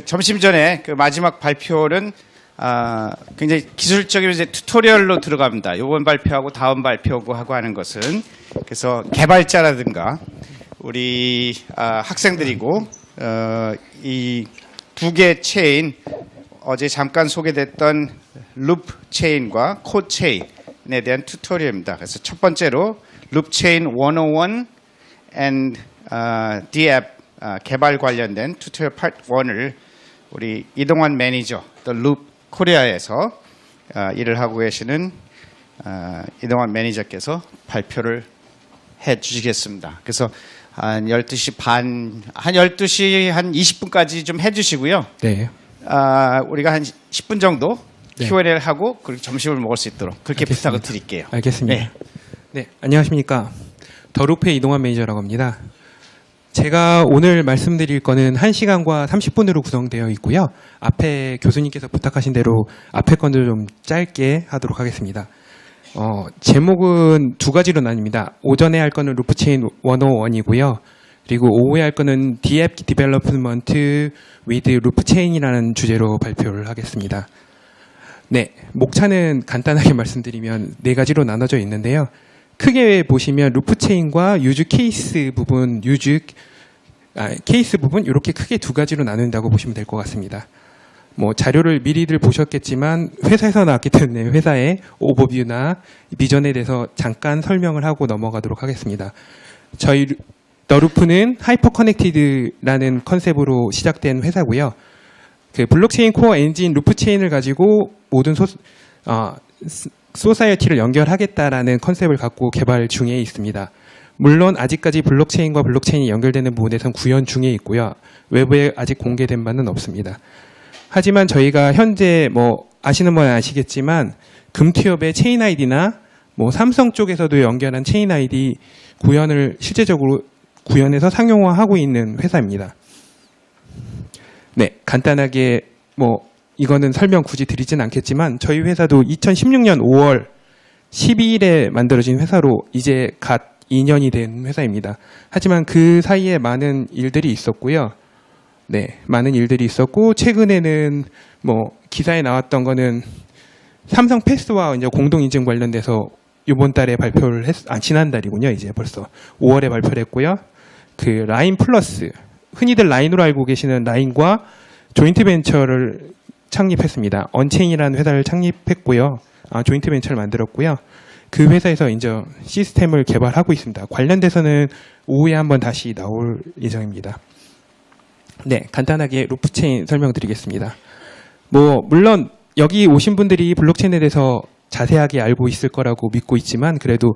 점심 전에 그 마지막 발표는 굉장히 기술적인 이제 튜토리얼로 들어갑니다. 이번 발표하고 다음 발표하고 하는 것은 그래서 개발자라든가 우리 학생들이고 이 두 개 체인 어제 잠깐 소개됐던 룹 체인과 코 체인에 대한 튜토리얼입니다. 그래서 첫 번째로 룹 체인 101 and DApp 개발 관련된 튜토리얼 파트 1을 우리 이동환 매니저 또 룹 코리아에서 일을 하고 계시는 이동환 매니저께서 발표를 해 주시겠습니다. 그래서 한 12시 반, 한 12시 한 20분까지 좀 해주시고요. 네. 우리가 한 10분 정도 네. Q&A를 하고 그리고 점심을 먹을 수 있도록 그렇게 알겠습니다. 부탁을 드릴게요. 알겠습니다. 네. 네, 안녕하십니까. 더루페 이동환 매니저라고 합니다. 제가 오늘 말씀드릴 거는 1시간과 30분으로 구성되어 있고요. 앞에 교수님께서 부탁하신 대로 앞에 건들 좀 짧게 하도록 하겠습니다. 제목은 두 가지로 나뉩니다. 오전에 할 거는 루프체인 101이고요. 그리고 오후에 할 거는 DApp Development with 루프체인이라는 주제로 발표를 하겠습니다. 네, 목차는 간단하게 말씀드리면 네 가지로 나눠져 있는데요. 크게 보시면 루프체인과 유즈 케이스 부분, 케이스 부분 이렇게 크게 두 가지로 나눈다고 보시면 될 것 같습니다. 뭐 자료를 미리들 보셨겠지만 회사에서 나왔기 때문에 회사의 오버뷰나 비전에 대해서 잠깐 설명을 하고 넘어가도록 하겠습니다. 저희 더루프는 하이퍼 커넥티드라는 컨셉으로 시작된 회사고요. 그 블록체인 코어 엔진 루프체인을 가지고 모든 소사이어티를 연결하겠다라는 컨셉을 갖고 개발 중에 있습니다. 물론 아직까지 블록체인과 블록체인이 연결되는 부분에선 구현 중에 있고요. 외부에 아직 공개된 바는 없습니다. 하지만 저희가 현재 뭐 아시는 분은 아시겠지만 금투협의 체인 아이디나 뭐 삼성 쪽에서도 연결한 체인 아이디 구현을 실제적으로 구현해서 상용화하고 있는 회사입니다. 네, 간단하게 뭐 이거는 설명 굳이 드리진 않겠지만 저희 회사도 2016년 5월 12일에 만들어진 회사로 이제 갓 2년이 된 회사입니다. 하지만 그 사이에 많은 일들이 있었고요. 네, 많은 일들이 있었고 최근에는 뭐 기사에 나왔던 거는 삼성 패스와 이제 공동 인증 관련돼서 이번 달에 발표를 지난달이군요. 이제 벌써 5월에 발표를 했고요. 그 라인 플러스 흔히들 라인으로 알고 계시는 라인과 조인트 벤처를 창립했습니다. 언체인이라는 회사를 창립했고요. 조인트 벤처를 만들었고요. 그 회사에서 이제 시스템을 개발하고 있습니다. 관련돼서는 오후에 한번 다시 나올 예정입니다. 네, 간단하게 루프체인 설명드리겠습니다. 뭐 물론 여기 오신 분들이 블록체인에 대해서 자세하게 알고 있을 거라고 믿고 있지만 그래도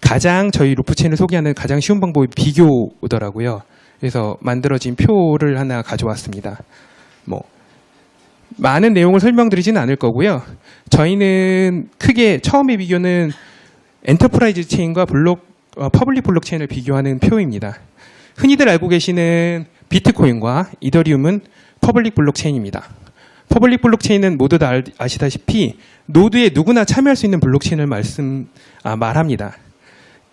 가장 저희 루프체인을 소개하는 가장 쉬운 방법이 비교더라고요. 그래서 만들어진 표를 하나 가져왔습니다. 뭐 많은 내용을 설명드리지는 않을 거고요. 저희는 크게 처음에 비교는 엔터프라이즈 체인과 퍼블릭 블록체인을 비교하는 표입니다. 흔히들 알고 계시는 비트코인과 이더리움은 퍼블릭 블록체인입니다. 퍼블릭 블록체인은 모두 다 아시다시피 노드에 누구나 참여할 수 있는 블록체인을 말합니다.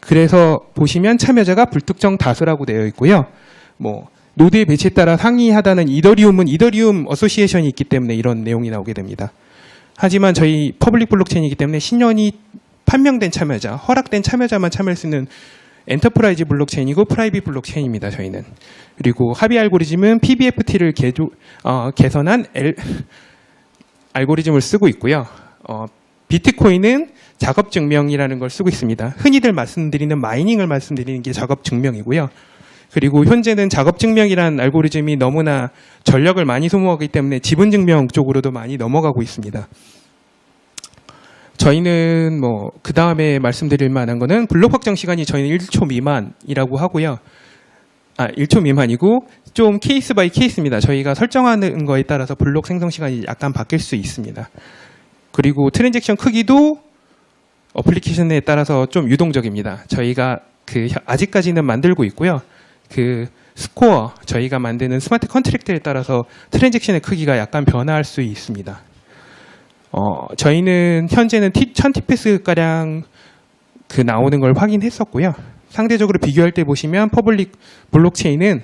그래서 보시면 참여자가 불특정 다수라고 되어 있고요. 뭐 노드의 배치에 따라 상이하다는 이더리움은 이더리움 어소시에이션이 있기 때문에 이런 내용이 나오게 됩니다. 하지만 저희 퍼블릭 블록체인이기 때문에 신년이 판명된 참여자, 허락된 참여자만 참여할 수 있는 엔터프라이즈 블록체인이고 프라이빗 블록체인입니다. 저희는. 그리고 합의 알고리즘은 PBFT를 개선한 알고리즘을 쓰고 있고요. 비트코인은 작업 증명이라는 걸 쓰고 있습니다. 흔히들 말씀드리는 마이닝을 말씀드리는 게 작업 증명이고요. 그리고 현재는 작업 증명이라는 알고리즘이 너무나 전력을 많이 소모하기 때문에 지분 증명 쪽으로도 많이 넘어가고 있습니다. 저희는 뭐 그 다음에 말씀드릴 만한 거는 블록 확정 시간이 저희는 1초 미만이라고 하고요. 1초 미만이고 좀 케이스 바이 케이스입니다. 저희가 설정하는 거에 따라서 블록 생성 시간이 약간 바뀔 수 있습니다. 그리고 트랜잭션 크기도 어플리케이션에 따라서 좀 유동적입니다. 저희가 아직까지는 만들고 있고요. 그 스코어, 저희가 만드는 스마트 컨트랙트에 따라서 트랜잭션의 크기가 약간 변화할 수 있습니다. 저희는 현재는 1000TPS가량 나오는 걸 확인했었고요. 상대적으로 비교할 때 보시면 퍼블릭 블록체인은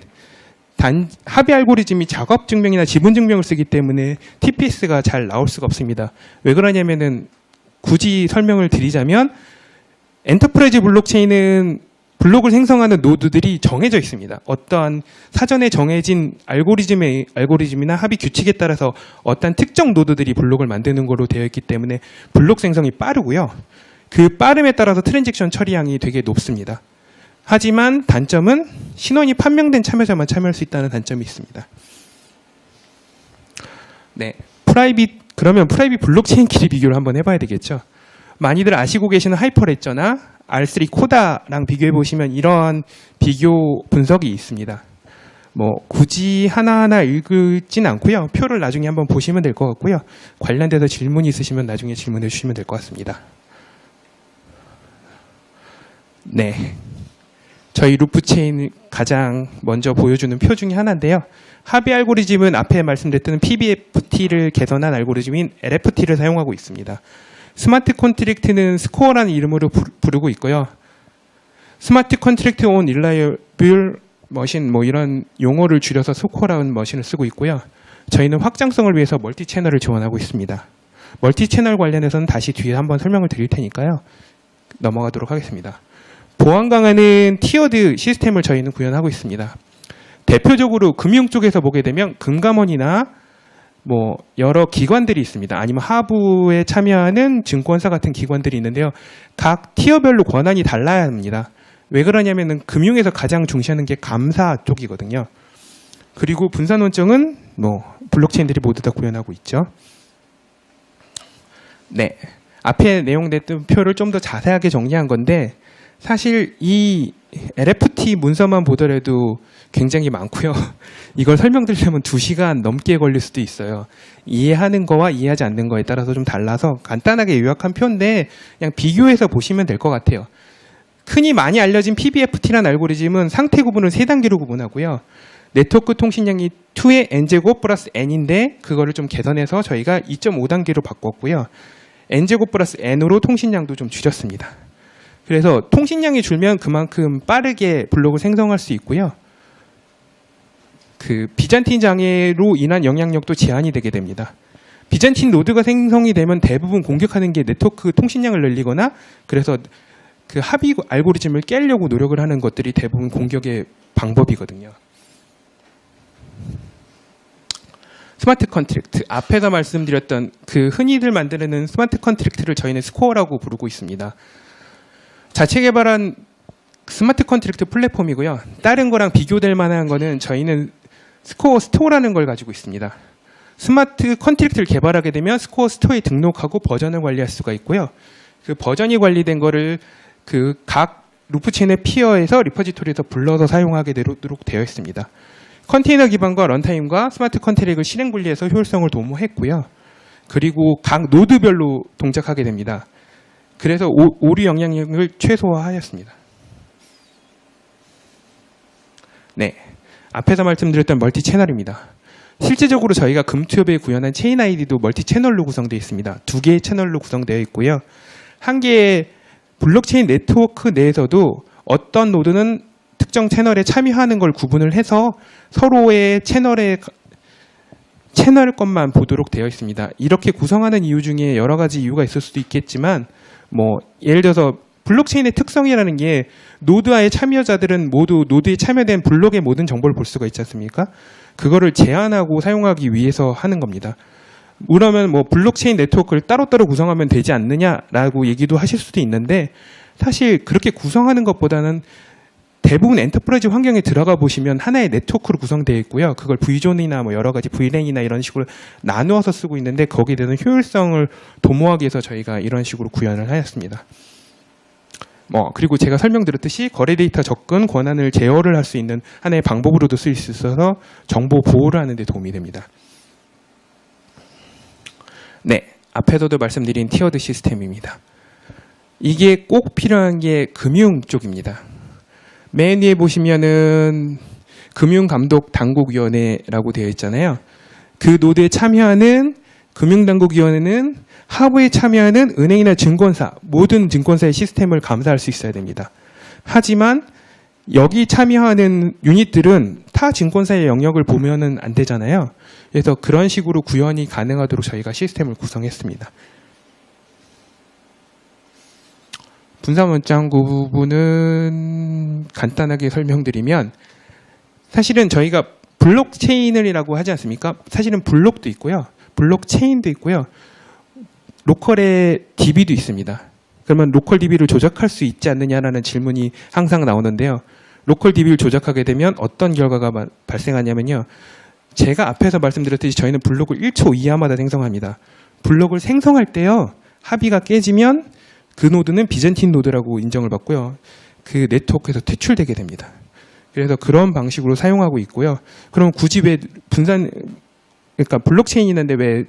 합의 알고리즘이 작업 증명이나 지분 증명을 쓰기 때문에 TPS가 잘 나올 수가 없습니다. 왜 그러냐면은 굳이 설명을 드리자면 엔터프라이즈 블록체인은 블록을 생성하는 노드들이 정해져 있습니다. 어떠한 사전에 정해진 알고리즘이나 합의 규칙에 따라서 어떤 특정 노드들이 블록을 만드는 걸로 되어 있기 때문에 블록 생성이 빠르고요. 그 빠름에 따라서 트랜잭션 처리량이 되게 높습니다. 하지만 단점은 신원이 판명된 참여자만 참여할 수 있다는 단점이 있습니다. 네, 그러면 프라이빗 블록체인끼리 비교를 한번 해봐야 되겠죠. 많이들 아시고 계시는 하이퍼레저나 R3 코다랑 비교해 보시면 이런 비교 분석이 있습니다. 뭐 굳이 하나하나 읽진 않고요. 표를 나중에 한번 보시면 될 것 같고요. 관련돼서 질문이 있으시면 나중에 질문해 주시면 될 것 같습니다. 네, 저희 루프체인 가장 먼저 보여주는 표 중에 하나인데요. 합의 알고리즘은 앞에 말씀드렸던 PBFT를 개선한 알고리즘인 LFT를 사용하고 있습니다. 스마트 컨트랙트는 스코어라는 이름으로 부르고 있고요. 스마트 컨트랙트 온 릴라이블 머신 뭐 이런 용어를 줄여서 스코어라는 머신을 쓰고 있고요. 저희는 확장성을 위해서 멀티 채널을 지원하고 있습니다. 멀티 채널 관련해서는 다시 뒤에 한번 설명을 드릴 테니까요. 넘어가도록 하겠습니다. 보안 강화는 티어드 시스템을 저희는 구현하고 있습니다. 대표적으로 금융 쪽에서 보게 되면 금감원이나 뭐 여러 기관들이 있습니다. 아니면 하부에 참여하는 증권사 같은 기관들이 있는데요. 각 티어별로 권한이 달라야 합니다. 왜 그러냐면은 금융에서 가장 중시하는 게 감사 쪽이거든요. 그리고 분산 원정은 뭐 블록체인들이 모두 다 구현하고 있죠. 네, 앞에 내용됐던 표를 좀 더 자세하게 정리한 건데 사실 이 LFT 문서만 보더라도 굉장히 많고요. 이걸 설명드리려면 2시간 넘게 걸릴 수도 있어요. 이해하는 거와 이해하지 않는 거에 따라서 좀 달라서 간단하게 요약한 표인데 그냥 비교해서 보시면 될 것 같아요. 흔히 많이 알려진 PBFT라는 알고리즘은 상태 구분을 3단계로 구분하고요. 네트워크 통신량이 2의 n제곱 플러스 n인데 그거를 좀 개선해서 저희가 2.5단계로 바꿨고요. n제곱 플러스 n으로 통신량도 좀 줄였습니다. 그래서 통신량이 줄면 그만큼 빠르게 블록을 생성할 수 있고요. 그 비잔틴 장애로 인한 영향력도 제한이 되게 됩니다. 비잔틴 노드가 생성이 되면 대부분 공격하는 게 네트워크 통신량을 늘리거나 그래서 그 합의 알고리즘을 깨려고 노력을 하는 것들이 대부분 공격의 방법이거든요. 스마트 컨트랙트, 앞에서 말씀드렸던 그 흔히들 만드는 스마트 컨트랙트를 저희는 스코어라고 부르고 있습니다. 자체 개발한 스마트 컨트랙트 플랫폼이고요. 다른 거랑 비교될 만한 거는 저희는 스코어 스토어라는 걸 가지고 있습니다. 스마트 컨트랙트를 개발하게 되면 스코어 스토어에 등록하고 버전을 관리할 수가 있고요. 그 버전이 관리된 거를 그 각 루프체인의 피어에서 리퍼지토리에서 불러서 사용하게 되도록 되어 있습니다. 컨테이너 기반과 런타임과 스마트 컨트랙을 실행 분리해서 효율성을 도모했고요. 그리고 각 노드별로 동작하게 됩니다. 그래서 오류 영향력을 최소화하였습니다. 네, 앞에서 말씀드렸던 멀티 채널입니다. 실제적으로 저희가 금투협에 구현한 체인 아이디도 멀티 채널로 구성되어 있습니다. 2개의 채널로 구성되어 있고요. 한 개의 블록체인 네트워크 내에서도 어떤 노드는 특정 채널에 참여하는 걸 구분을 해서 서로의 채널 것만 보도록 되어 있습니다. 이렇게 구성하는 이유 중에 여러 가지 이유가 있을 수도 있겠지만 뭐 예를 들어서 블록체인의 특성이라는 게 노드와의 참여자들은 모두 노드에 참여된 블록의 모든 정보를 볼 수가 있지 않습니까? 그거를 제한하고 사용하기 위해서 하는 겁니다. 그러면 뭐 블록체인 네트워크를 따로따로 구성하면 되지 않느냐라고 얘기도 하실 수도 있는데 사실 그렇게 구성하는 것보다는 대부분 엔터프라이즈 환경에 들어가 보시면 하나의 네트워크로 구성되어 있고요. 그걸 V존이나 뭐 여러 가지 VLAN이나 이런 식으로 나누어서 쓰고 있는데 거기에 대한 효율성을 도모하기 위해서 저희가 이런 식으로 구현을 하였습니다. 그리고 제가 설명드렸듯이 거래 데이터 접근 권한을 제어를 할 수 있는 하나의 방법으로도 쓰일 수 있어서 정보 보호를 하는 데 도움이 됩니다. 네, 앞에서도 말씀드린 티어드 시스템입니다. 이게 꼭 필요한 게 금융 쪽입니다. 맨 위에 보시면은 금융감독당국위원회라고 되어 있잖아요. 그 노드에 참여하는 금융당국위원회는 하부에 참여하는 은행이나 증권사, 모든 증권사의 시스템을 감사할 수 있어야 됩니다. 하지만 여기 참여하는 유닛들은 타 증권사의 영역을 보면은 안 되잖아요. 그래서 그런 식으로 구현이 가능하도록 저희가 시스템을 구성했습니다. 분사문장구 부분은 간단하게 설명드리면 사실은 저희가 블록체인이라고 하지 않습니까? 사실은 블록도 있고요. 블록체인도 있고요. 로컬의 DB도 있습니다. 그러면 로컬 DB를 조작할 수 있지 않느냐라는 질문이 항상 나오는데요. 로컬 DB를 조작하게 되면 어떤 결과가 발생하냐면요. 제가 앞에서 말씀드렸듯이 저희는 블록을 1초 이하마다 생성합니다. 블록을 생성할 때요. 합의가 깨지면 그 노드는 비젠틴 노드라고 인정을 받고요. 그 네트워크에서 퇴출되게 됩니다. 그래서 그런 방식으로 사용하고 있고요. 그럼 굳이 왜 그러니까 블록체인이 있는데 왜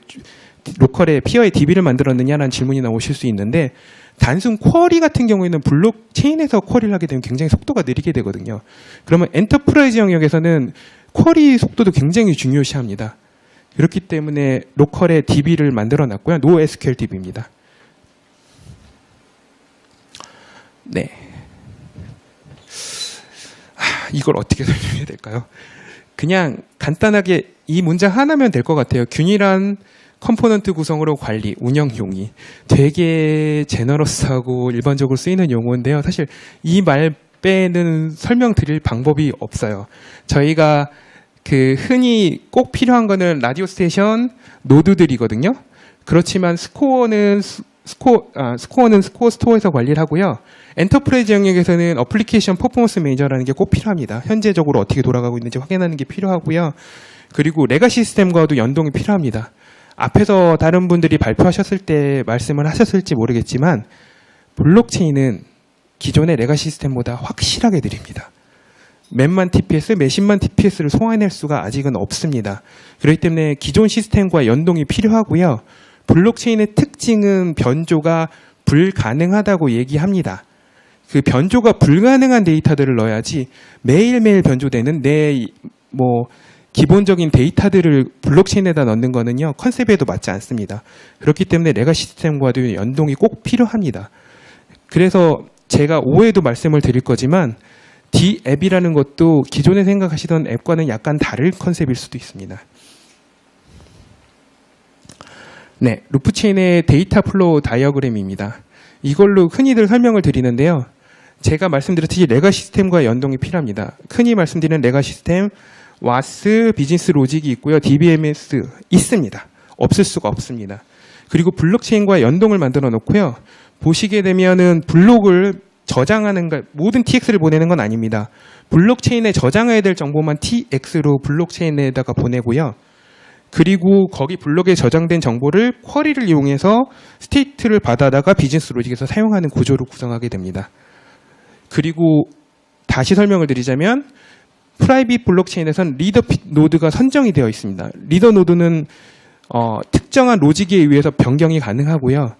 로컬에 피어의 DB를 만들었느냐라는 질문이 나오실 수 있는데 단순 쿼리 같은 경우에는 블록체인에서 쿼리를 하게 되면 굉장히 속도가 느리게 되거든요. 그러면 엔터프라이즈 영역에서는 쿼리 속도도 굉장히 중요시합니다. 그렇기 때문에 로컬에 DB를 만들어 놨고요. NoSQL DB입니다. 네. 이걸 어떻게 설명해야 될까요? 그냥 간단하게 이 문장 하나면 될 것 같아요. 균일한 컴포넌트 구성으로 관리, 운영 용이 되게 제너러스하고 일반적으로 쓰이는 용어인데요. 사실 이 말 빼는 설명드릴 방법이 없어요. 저희가 그 흔히 꼭 필요한 거는 라디오 스테이션 노드들이거든요. 그렇지만 스코어는 스코어 스토어에서 관리를 하고요. 엔터프라이즈 영역에서는 어플리케이션 퍼포먼스 매니저라는 게 꼭 필요합니다. 현재적으로 어떻게 돌아가고 있는지 확인하는 게 필요하고요. 그리고 레가시 시스템과도 연동이 필요합니다. 앞에서 다른 분들이 발표하셨을 때 말씀을 하셨을지 모르겠지만 블록체인은 기존의 레가시 시스템보다 확실하게 느립니다. 몇만 TPS, 몇십만 TPS를 소화해낼 수가 아직은 없습니다. 그렇기 때문에 기존 시스템과 연동이 필요하고요. 블록체인의 특징은 변조가 불가능하다고 얘기합니다. 그 변조가 불가능한 데이터들을 넣어야지 매일매일 변조되는 기본적인 데이터들을 블록체인에다 넣는 거는요, 컨셉에도 맞지 않습니다. 그렇기 때문에 레가시 시스템과도 연동이 꼭 필요합니다. 그래서 제가 오해도 말씀을 드릴 거지만 D앱이라는 것도 기존에 생각하시던 앱과는 약간 다른 컨셉일 수도 있습니다. 네, 루프체인의 데이터 플로우 다이어그램입니다. 이걸로 흔히들 설명을 드리는데요. 제가 말씀드렸듯이 레가시 시스템과 연동이 필요합니다. 흔히 말씀드리는 레가시 시스템, WAS, 비즈니스 로직이 있고요. DBMS 있습니다. 없을 수가 없습니다. 그리고 블록체인과 연동을 만들어 놓고요. 보시게 되면은 블록을 저장하는 모든 TX를 보내는 건 아닙니다. 블록체인에 저장해야 될 정보만 TX로 블록체인에다가 보내고요. 그리고 거기 블록에 저장된 정보를 쿼리를 이용해서 스테이트를 받아다가 비즈니스 로직에서 사용하는 구조로 구성하게 됩니다. 그리고 다시 설명을 드리자면 프라이빗 블록체인에선 리더 노드가 선정이 되어 있습니다. 리더 노드는 특정한 로직에 의해서 변경이 가능하고요.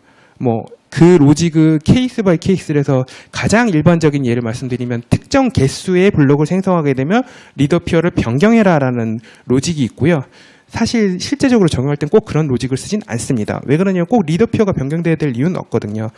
그 로직을 케이스 바이 케이스를 해서 가장 일반적인 예를 말씀드리면 특정 개수의 블록을 생성하게 되면 리더 피어를 변경해라라는 로직이 있고요. 사실 실제적으로 적용할 땐 꼭 그런 로직을 쓰진 않습니다. 왜 그러냐면 꼭 리더 피어가 변경돼야 될 이유는 없거든요.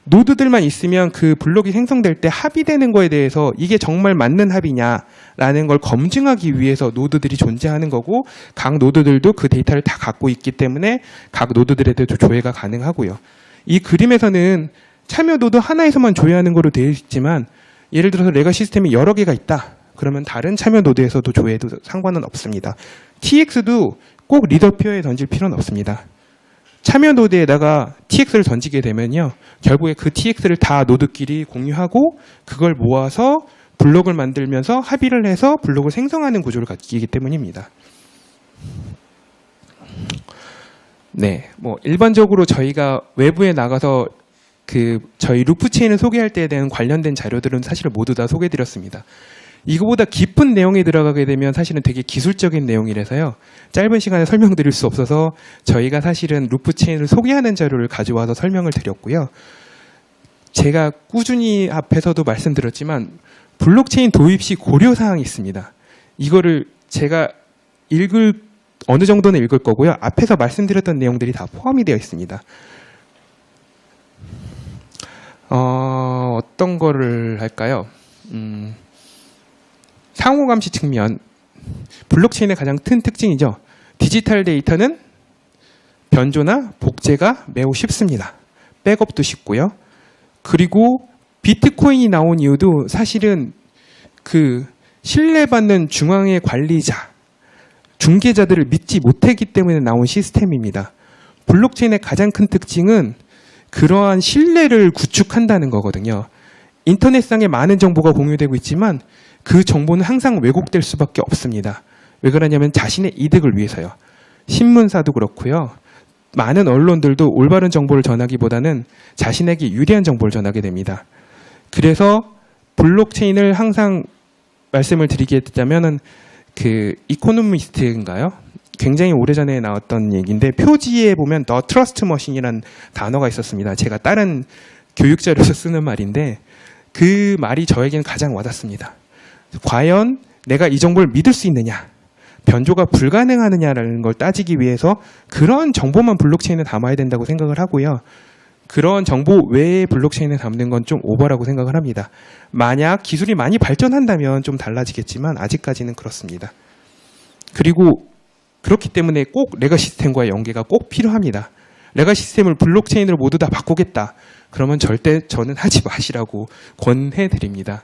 노드들만 있으면 그 블록이 생성될 때 합의되는 거에 대해서 이게 정말 맞는 합의냐라는 걸 검증하기 위해서 노드들이 존재하는 거고 각 노드들도 그 데이터를 다 갖고 있기 때문에 각 노드들에 대해서 조회가 가능하고요. 이 그림에서는 참여 노드 하나에서만 조회하는 거로 되어 있지만 예를 들어서 레가 시스템이 여러 개가 있다. 그러면 다른 참여 노드에서도 조회해도 상관은 없습니다. TX도 꼭 리더 피어에 던질 필요는 없습니다. 참여 노드에다가 TX를 던지게 되면요. 결국에 그 TX를 다 노드끼리 공유하고 그걸 모아서 블록을 만들면서 합의를 해서 블록을 생성하는 구조를 갖기 때문입니다. 네, 일반적으로 저희가 외부에 나가서 저희 루프체인을 소개할 때에 대한 관련된 자료들은 사실 모두 다 소개해드렸습니다. 이거보다 깊은 내용이 들어가게 되면 사실은 되게 기술적인 내용이라서요. 짧은 시간에 설명드릴 수 없어서 저희가 사실은 루프체인을 소개하는 자료를 가져와서 설명을 드렸고요. 제가 꾸준히 앞에서도 말씀드렸지만 블록체인 도입 시 고려사항이 있습니다. 이거를 제가 어느 정도는 읽을 거고요. 앞에서 말씀드렸던 내용들이 다 포함이 되어 있습니다. 어떤 거를 할까요? 상호 감시 측면, 블록체인의 가장 큰 특징이죠. 디지털 데이터는 변조나 복제가 매우 쉽습니다. 백업도 쉽고요. 그리고 비트코인이 나온 이유도 사실은 그 신뢰받는 중앙의 관리자, 중개자들을 믿지 못했기 때문에 나온 시스템입니다. 블록체인의 가장 큰 특징은 그러한 신뢰를 구축한다는 거거든요. 인터넷상에 많은 정보가 공유되고 있지만 그 정보는 항상 왜곡될 수밖에 없습니다. 왜 그러냐면 자신의 이득을 위해서요. 신문사도 그렇고요. 많은 언론들도 올바른 정보를 전하기보다는 자신에게 유리한 정보를 전하게 됩니다. 그래서 블록체인을 항상 말씀을 드리겠다면은 그 이코노미스트인가요? 굉장히 오래전에 나왔던 얘기인데 표지에 보면 The Trust Machine이라는 단어가 있었습니다. 제가 다른 교육자료에서 쓰는 말인데 그 말이 저에게는 가장 와닿습니다. 과연 내가 이 정보를 믿을 수 있느냐? 변조가 불가능하느냐라는 걸 따지기 위해서 그런 정보만 블록체인에 담아야 된다고 생각을 하고요. 그런 정보 외에 블록체인에 담는 건 좀 오버라고 생각을 합니다. 만약 기술이 많이 발전한다면 좀 달라지겠지만 아직까지는 그렇습니다. 그리고 그렇기 때문에 꼭 레거시 시스템과의 연계가 꼭 필요합니다. 레거시 시스템을 블록체인으로 모두 다 바꾸겠다. 그러면 절대 저는 하지 마시라고 권해드립니다.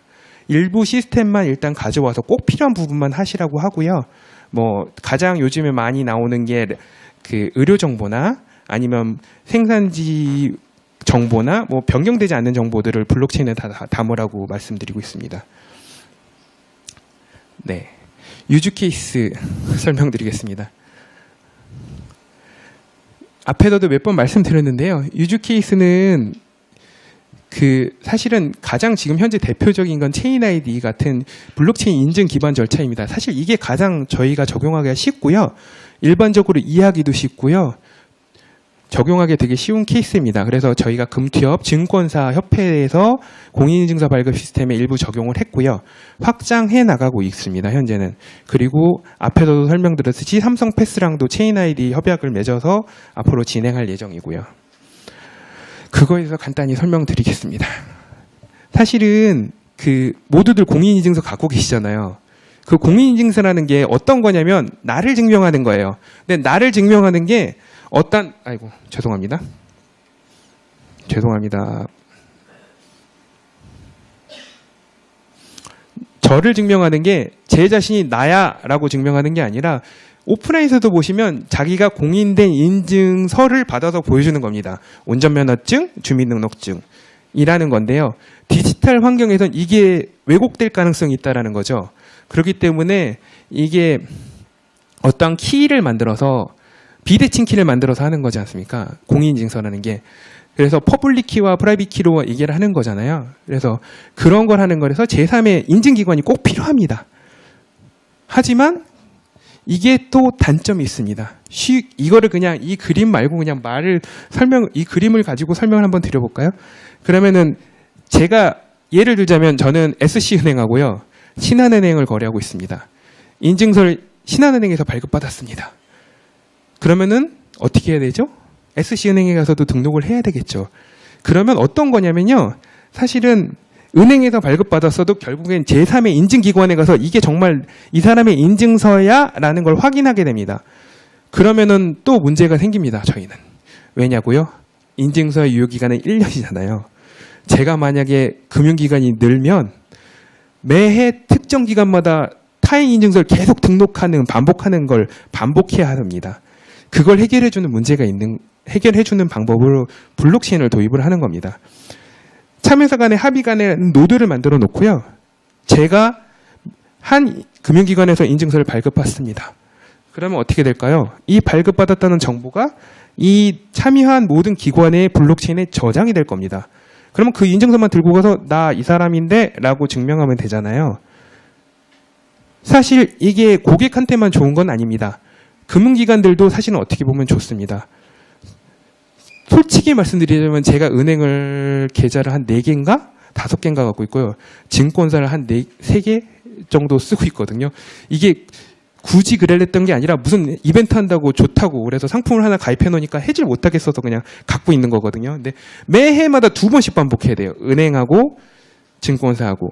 일부 시스템만 일단 가져와서 꼭 필요한 부분만 하시라고 하고요. 뭐 가장 요즘에 많이 나오는 게 그 의료 정보나 아니면 생산지 정보나 뭐 변경되지 않는 정보들을 블록체인에 다 담으라고 말씀드리고 있습니다. 네, 유즈 케이스 설명드리겠습니다. 앞에서도 몇 번 말씀드렸는데요. 유즈 케이스는 그 사실은 가장 지금 현재 대표적인 건 체인 아이디 같은 블록체인 인증 기반 절차입니다. 사실 이게 가장 저희가 적용하기가 쉽고요. 일반적으로 이해하기도 쉽고요. 적용하기 되게 쉬운 케이스입니다. 그래서 저희가 금투협 증권사 협회에서 공인인증서 발급 시스템에 일부 적용을 했고요. 확장해 나가고 있습니다. 현재는. 그리고 앞에서도 설명드렸듯이 삼성 패스랑도 체인 아이디 협약을 맺어서 앞으로 진행할 예정이고요. 그거에 대해서 간단히 설명드리겠습니다. 사실은 그 모두들 공인인증서 갖고 계시잖아요. 그 공인인증서라는 게 어떤 거냐면 나를 증명하는 거예요. 근데 나를 증명하는 게 어떤 아이고 죄송합니다. 저를 증명하는 게 제 자신이 나야라고 증명하는 게 아니라 오프라인에서도 보시면 자기가 공인된 인증서를 받아서 보여주는 겁니다. 운전면허증, 주민등록증이라는 건데요. 디지털 환경에선 이게 왜곡될 가능성이 있다는 거죠. 그렇기 때문에 이게 어떤 키를 만들어서 비대칭 키를 만들어서 하는 거지 않습니까? 공인인증서라는 게. 그래서 퍼블릭 키와 프라이빗 키로 얘기를 하는 거잖아요. 그래서 그런 걸 하는 거라서 제3의 인증기관이 꼭 필요합니다. 하지만 이게 또 단점이 있습니다. 이거를 그냥 이 그림 말고 그냥 이 그림을 가지고 설명을 한번 드려볼까요? 그러면은 제가 예를 들자면 저는 SC은행하고요. 신한은행을 거래하고 있습니다. 인증서를 신한은행에서 발급받았습니다. 그러면은 어떻게 해야 되죠? SC은행에 가서도 등록을 해야 되겠죠. 그러면 어떤 거냐면요. 사실은 은행에서 발급받았어도 결국엔 제3의 인증기관에 가서 이게 정말 이 사람의 인증서야? 라는 걸 확인하게 됩니다. 그러면은 또 문제가 생깁니다. 저희는. 왜냐고요? 인증서의 유효기간은 1년이잖아요. 제가 만약에 금융기관이 늘면 매해 특정 기간마다 타인 인증서를 계속 반복하는 걸 반복해야 합니다. 그걸 해결해주는 방법으로 블록체인을 도입을 하는 겁니다. 참여사 간의 합의 간에 노드를 만들어 놓고요. 제가 한 금융기관에서 인증서를 발급받습니다. 그러면 어떻게 될까요? 이 발급받았다는 정보가 이 참여한 모든 기관의 블록체인에 저장이 될 겁니다. 그러면 그 인증서만 들고 가서 나 이 사람인데 라고 증명하면 되잖아요. 사실 이게 고객한테만 좋은 건 아닙니다. 금융기관들도 사실은 어떻게 보면 좋습니다. 솔직히 말씀드리자면 제가 은행을 계좌를 한 4개인가? 5개인가 갖고 있고요. 증권사를 한 3개 정도 쓰고 있거든요. 이게 굳이 그랬던 게 아니라 무슨 이벤트 한다고 좋다고 그래서 상품을 하나 가입해 놓으니까 해질 못하겠어서 그냥 갖고 있는 거거든요. 근데 매해마다 2번씩 반복해야 돼요. 은행하고 증권사하고.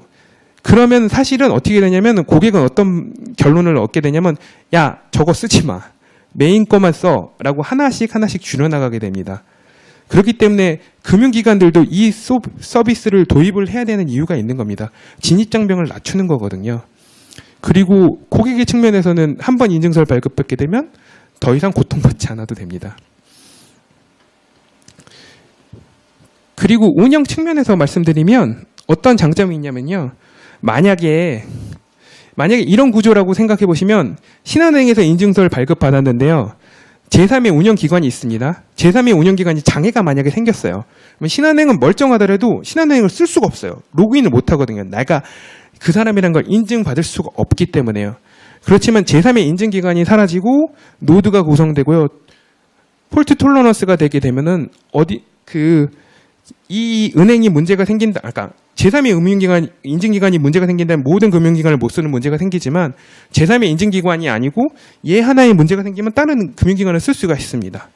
그러면 사실은 어떻게 되냐면 고객은 어떤 결론을 얻게 되냐면 야 저거 쓰지 마. 메인 거만 써라고 하나씩 줄여나가게 됩니다. 그렇기 때문에 금융기관들도 이 서비스를 도입을 해야 되는 이유가 있는 겁니다. 진입장벽을 낮추는 거거든요. 그리고 고객의 측면에서는 한번 인증서를 발급받게 되면 더 이상 고통받지 않아도 됩니다. 그리고 운영 측면에서 말씀드리면 어떤 장점이 있냐면요. 만약에 이런 구조라고 생각해 보시면 신한은행에서 인증서를 발급받았는데요. 제3의 운영기관이 있습니다. 제3의 운영기관이 장애가 만약에 생겼어요. 그러면 신한은행은 멀쩡하더라도 신한은행을 쓸 수가 없어요. 로그인을 못 하거든요. 내가 그 사람이란 걸 인증받을 수가 없기 때문에요. 그렇지만 제3의 인증기관이 사라지고 노드가 구성되고요. 폴트 톨러런스가 되게 되면은 이 은행이 문제가 생긴다. 그러니까 제3의 인증기관이 문제가 생긴다면 모든 금융기관을 못 쓰는 문제가 생기지만 제3의 인증기관이 아니고 얘 하나의 문제가 생기면 다른 금융기관을 쓸 수가 있습니다.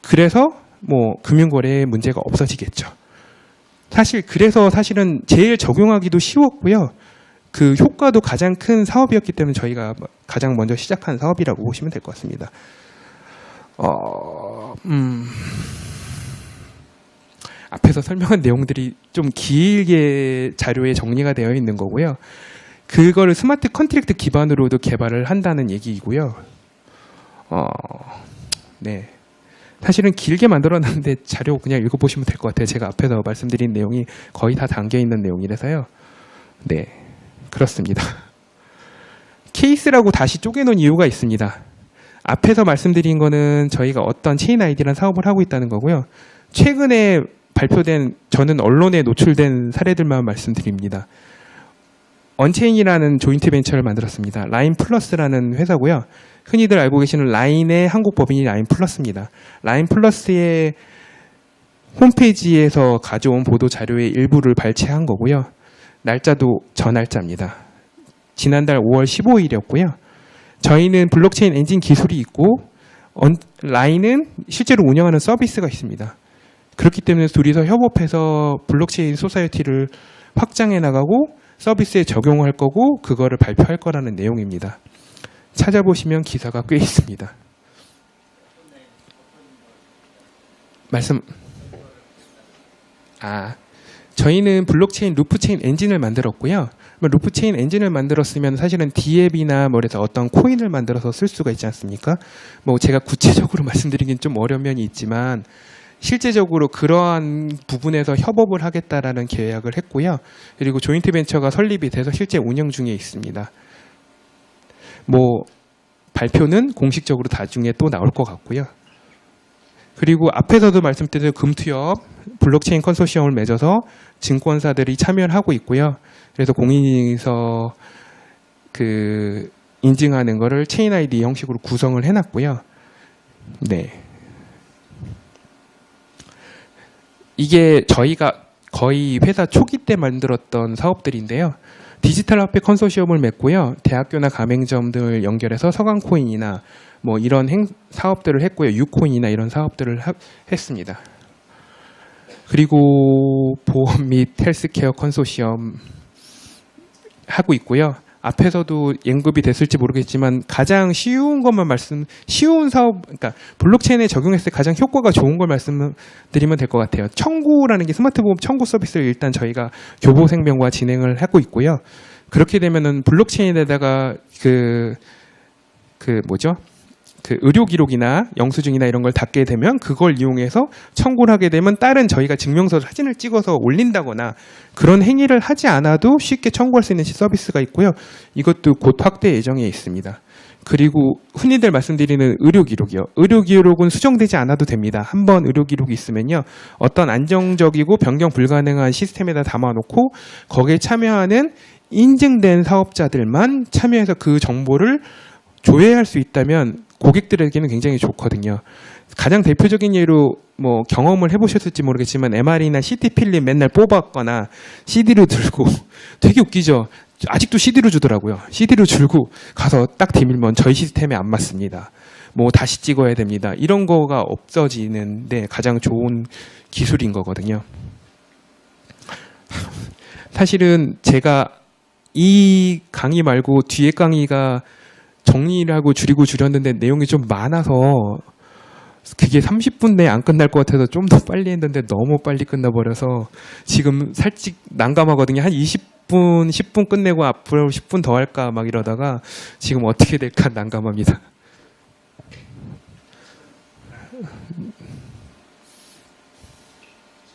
그래서 금융거래에 문제가 없어지겠죠. 그래서 사실은 제일 적용하기도 쉬웠고요. 그 효과도 가장 큰 사업이었기 때문에 저희가 가장 먼저 시작한 사업이라고 보시면 될 것 같습니다. 앞에서 설명한 내용들이 좀 길게 자료에 정리가 되어 있는 거고요. 그거를 스마트 컨트랙트 기반으로도 개발을 한다는 얘기이고요. 네. 사실은 길게 만들어놨는데 자료 그냥 읽어보시면 될 것 같아요. 제가 앞에서 말씀드린 내용이 거의 다 담겨있는 내용이라서요. 네. 그렇습니다. 케이스라고 다시 쪼개놓은 이유가 있습니다. 앞에서 말씀드린 거는 저희가 어떤 체인 아이디라는 사업을 하고 있다는 거고요. 최근에 발표된 저는 언론에 노출된 사례들만 말씀드립니다. 언체인이라는 조인트 벤처를 만들었습니다. 라인 플러스라는 회사고요. 흔히들 알고 계시는 라인의 한국 법인이 라인 플러스입니다. 라인 플러스의 홈페이지에서 가져온 보도 자료의 일부를 발췌한 거고요. 날짜도 저 날짜입니다. 지난달 5월 15일이었고요. 저희는 블록체인 엔진 기술이 있고 라인은 실제로 운영하는 서비스가 있습니다. 그렇기 때문에 둘이서 협업해서 블록체인 소사이어티를 확장해 나가고 서비스에 적용할 거고 그거를 발표할 거라는 내용입니다. 찾아보시면 기사가 꽤 있습니다. 저희는 블록체인 루프체인 엔진을 만들었고요. 루프체인 엔진을 만들었으면 사실은 D앱이나 그래서 어떤 코인을 만들어서 쓸 수가 있지 않습니까? 제가 구체적으로 말씀드리긴 좀 어려운 면이 있지만 실제적으로 그러한 부분에서 협업을 하겠다라는 계약을 했고요. 그리고 조인트 벤처가 설립이 돼서 실제 운영 중에 있습니다. 발표는 공식적으로 나중에 또 나올 것 같고요. 그리고 앞에서도 말씀드린 금투협 블록체인 컨소시엄을 맺어서 증권사들이 참여를 하고 있고요. 그래서 공인인증서 인증하는 거를 체인 아이디 형식으로 구성을 해놨고요. 네. 이게 저희가 거의 회사 초기 때 만들었던 사업들인데요. 디지털 화폐 컨소시엄을 맺고요. 대학교나 가맹점들 연결해서 서강코인이나 이런 사업들을 했고요. 유코인이나 이런 사업들을 했습니다. 그리고 보험 및 헬스케어 컨소시엄 하고 있고요. 앞에서도 언급이 됐을지 모르겠지만 가장 쉬운 것만 쉬운 사업, 그러니까 블록체인에 적용했을 때 가장 효과가 좋은 걸 말씀드리면 될 것 같아요. 청구라는 게 스마트 보험 청구 서비스를 일단 저희가 교보생명과 진행을 하고 있고요. 그렇게 되면은 블록체인에다가 의료 기록이나 영수증이나 이런 걸 닫게 되면 그걸 이용해서 청구를 하게 되면 다른 저희가 증명서 사진을 찍어서 올린다거나 그런 행위를 하지 않아도 쉽게 청구할 수 있는 서비스가 있고요. 이것도 곧 확대 예정에 있습니다. 그리고 흔히들 말씀드리는 의료 기록이요. 의료 기록은 수정되지 않아도 됩니다. 한번 의료 기록이 있으면요. 어떤 안정적이고 변경 불가능한 시스템에다 담아놓고 거기에 참여하는 인증된 사업자들만 참여해서 그 정보를 조회할 수 있다면 고객들에게는 굉장히 좋거든요. 가장 대표적인 예로 경험을 해보셨을지 모르겠지만 MR이나 CT 필름 맨날 뽑았거나 CD로 들고 되게 웃기죠. 아직도 CD로 주더라고요. CD로 들고 가서 딱 디밀면 저희 시스템에 안 맞습니다. 다시 찍어야 됩니다. 이런 거가 없어지는데 가장 좋은 기술인 거거든요. 사실은 제가 이 강의 말고 뒤에 강의가 정리를 하고 줄였는데 내용이 좀 많아서 그게 30분 내에 안 끝날 것 같아서 좀 더 빨리 했는데 너무 빨리 끝나버려서 지금 살짝 난감하거든요. 한 20분, 10분 끝내고 앞으로 10분 더 할까 막 이러다가 지금 어떻게 될까 난감합니다.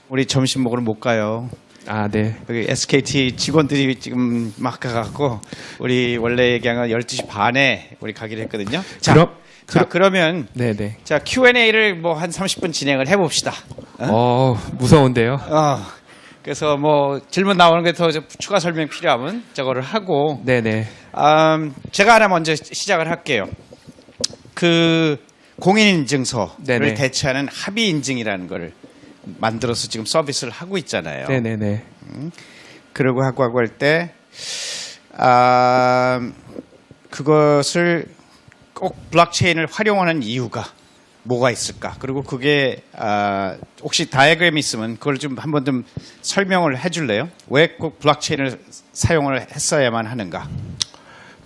우리 점심 먹으러 못 가요. 아, 네. 여기 SKT 직원들이 지금 막 가갖고 우리 원래 얘기한 12시 반에 우리 가기로 했거든요. 그러면 네네. 자 Q&A를 뭐 한 30분 진행을 해봅시다. 무서운데요. 그래서 뭐 질문 나오는 게 더 추가 설명 필요하면 저거를 하고 네네. 제가 하나 먼저 시작을 할게요. 그 공인인증서를 네네. 대체하는 합의인증이라는 걸 만들어서 지금 서비스를 하고 있잖아요. 네네네. 그러고 하고 할 때 그것을 꼭 블록체인을 활용하는 이유가 뭐가 있을까? 그리고 그게 혹시 다이어그램이 있으면 그걸 좀 한번 좀 설명을 해줄래요? 왜 꼭 블록체인을 사용을 했어야만 하는가?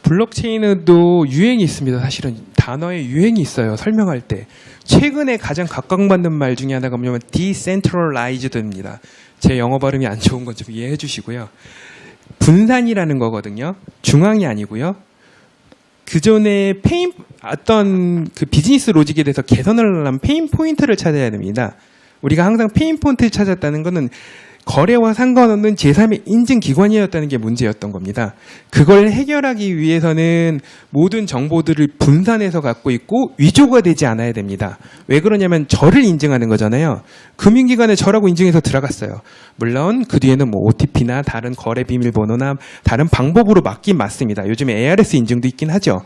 블록체인도 유행이 있습니다. 사실은 단어의 유행이 있어요. 설명할 때. 최근에 가장 각광받는 말 중에 하나가 뭐냐면 decentralized입니다. 제 영어 발음이 안 좋은 건 좀 이해해 주시고요. 분산이라는 거거든요. 중앙이 아니고요. 그 전에 어떤 그 비즈니스 로직에 대해서 개선을 하려면 페인 포인트를 찾아야 됩니다. 우리가 항상 페인 포인트를 찾았다는 것은 거래와 상관없는 제3의 인증 기관이었다는 게 문제였던 겁니다. 그걸 해결하기 위해서는 모든 정보들을 분산해서 갖고 있고 위조가 되지 않아야 됩니다. 왜 그러냐면 저를 인증하는 거잖아요. 금융기관에 저라고 인증해서 들어갔어요. 물론 그 뒤에는 뭐 OTP나 다른 거래 비밀번호나 다른 방법으로 맞긴 맞습니다. 요즘에 ARS 인증도 있긴 하죠.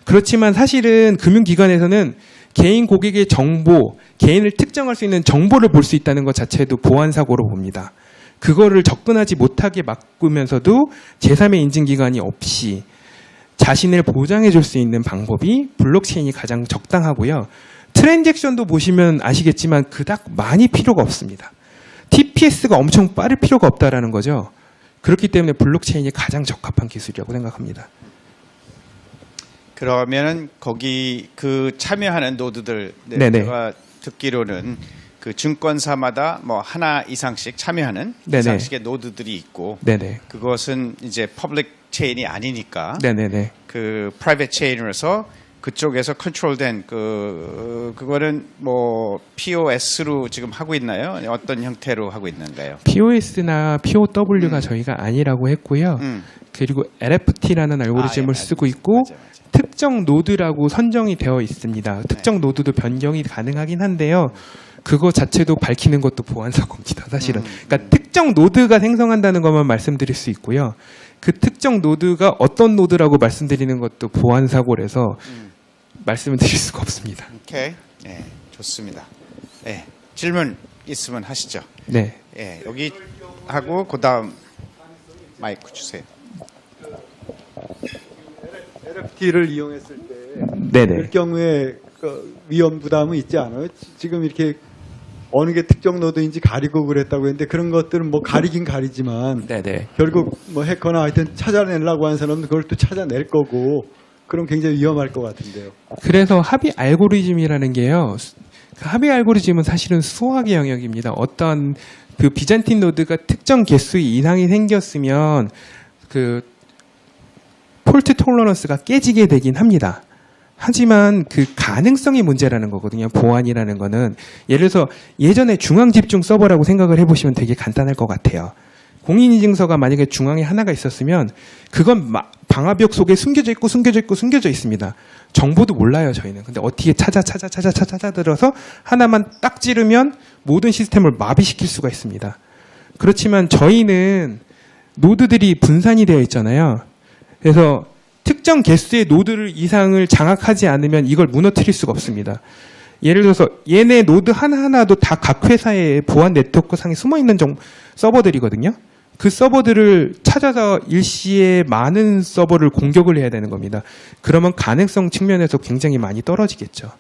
그렇지만 사실은 금융기관에서는 개인 고객의 정보, 개인을 특정할 수 있는 정보를 볼 수 있다는 것 자체도 보안 사고로 봅니다. 그거를 접근하지 못하게 막으면서도 제3의 인증기관이 없이 자신을 보장해 줄 수 있는 방법이 블록체인이 가장 적당하고요. 트랜잭션도 보시면 아시겠지만 그닥 많이 필요가 없습니다. TPS가 엄청 빠를 필요가 없다라는 거죠. 그렇기 때문에 블록체인이 가장 적합한 기술이라고 생각합니다. 그러면은 거기 그 참여하는 노드들 네네. 제가 듣기로는 그 증권사마다 뭐 하나 이상씩 참여하는 네네. 이상씩의 노드들이 있고 네네. 그것은 이제 퍼블릭 체인이 아니니까 네네네. 그 프라이빗 체인으로서 그쪽에서 컨트롤된 그거는 뭐 POS로 지금 하고 있나요? 어떤 형태로 하고 있는가요? POS나 POW가 저희가 아니라고 했고요. 그리고 LFT라는 알고리즘을 쓰고 있고 맞아요. 특정 노드라고 선정이 되어 있습니다. 특정 노드도 변경이 가능하긴 한데요. 그거 자체도 밝히는 것도 보안 사고입니다. 사실은. 그러니까 특정 노드가 생성한다는 것만 말씀드릴 수 있고요. 그 특정 노드가 어떤 노드라고 말씀드리는 것도 보안 사고라서 말씀을 드릴 수가 없습니다. 오케이. 네, 좋습니다. 네, 질문 있으면 하시죠. 네. 네, 여기 하고 그다음 마이크 주세요. LFT를 이용했을 때 네네. 그럴 경우에 그 위험 부담은 있지 않아요? 지금 이렇게 어느 게 특정 노드인지 가리고 그랬다고 했는데 그런 것들은 뭐 가리긴 가리지만 네네. 결국 뭐 해커나 하여튼 찾아내려고 하는 사람은 그걸 또 찾아낼 거고 그럼 굉장히 위험할 것 같은데요. 그래서 합의 알고리즘이라는 게요. 그 합의 알고리즘은 사실은 수학의 영역입니다. 어떤 그 비잔틴 노드가 특정 개수의 이상이 생겼으면 그 폴트 톨러런스가 깨지게 되긴 합니다. 하지만 그 가능성이 문제라는 거거든요. 보안이라는 거는. 예를 들어서 예전에 중앙집중 서버라고 생각을 해보시면 되게 간단할 것 같아요. 공인인증서가 만약에 중앙에 하나가 있었으면 그건 방화벽 속에 숨겨져 있습니다. 정보도 몰라요, 저희는. 근데 어떻게 찾아 들어서 하나만 딱 찌르면 모든 시스템을 마비시킬 수가 있습니다. 그렇지만 저희는 노드들이 분산이 되어 있잖아요. 그래서 특정 개수의 노드를 이상을 장악하지 않으면 이걸 무너뜨릴 수가 없습니다. 예를 들어서 얘네 노드 하나하나도 다 각 회사의 보안 네트워크 상에 숨어있는 서버들이거든요. 그 서버들을 찾아서 일시에 많은 서버를 공격을 해야 되는 겁니다. 그러면 가능성 측면에서 굉장히 많이 떨어지겠죠.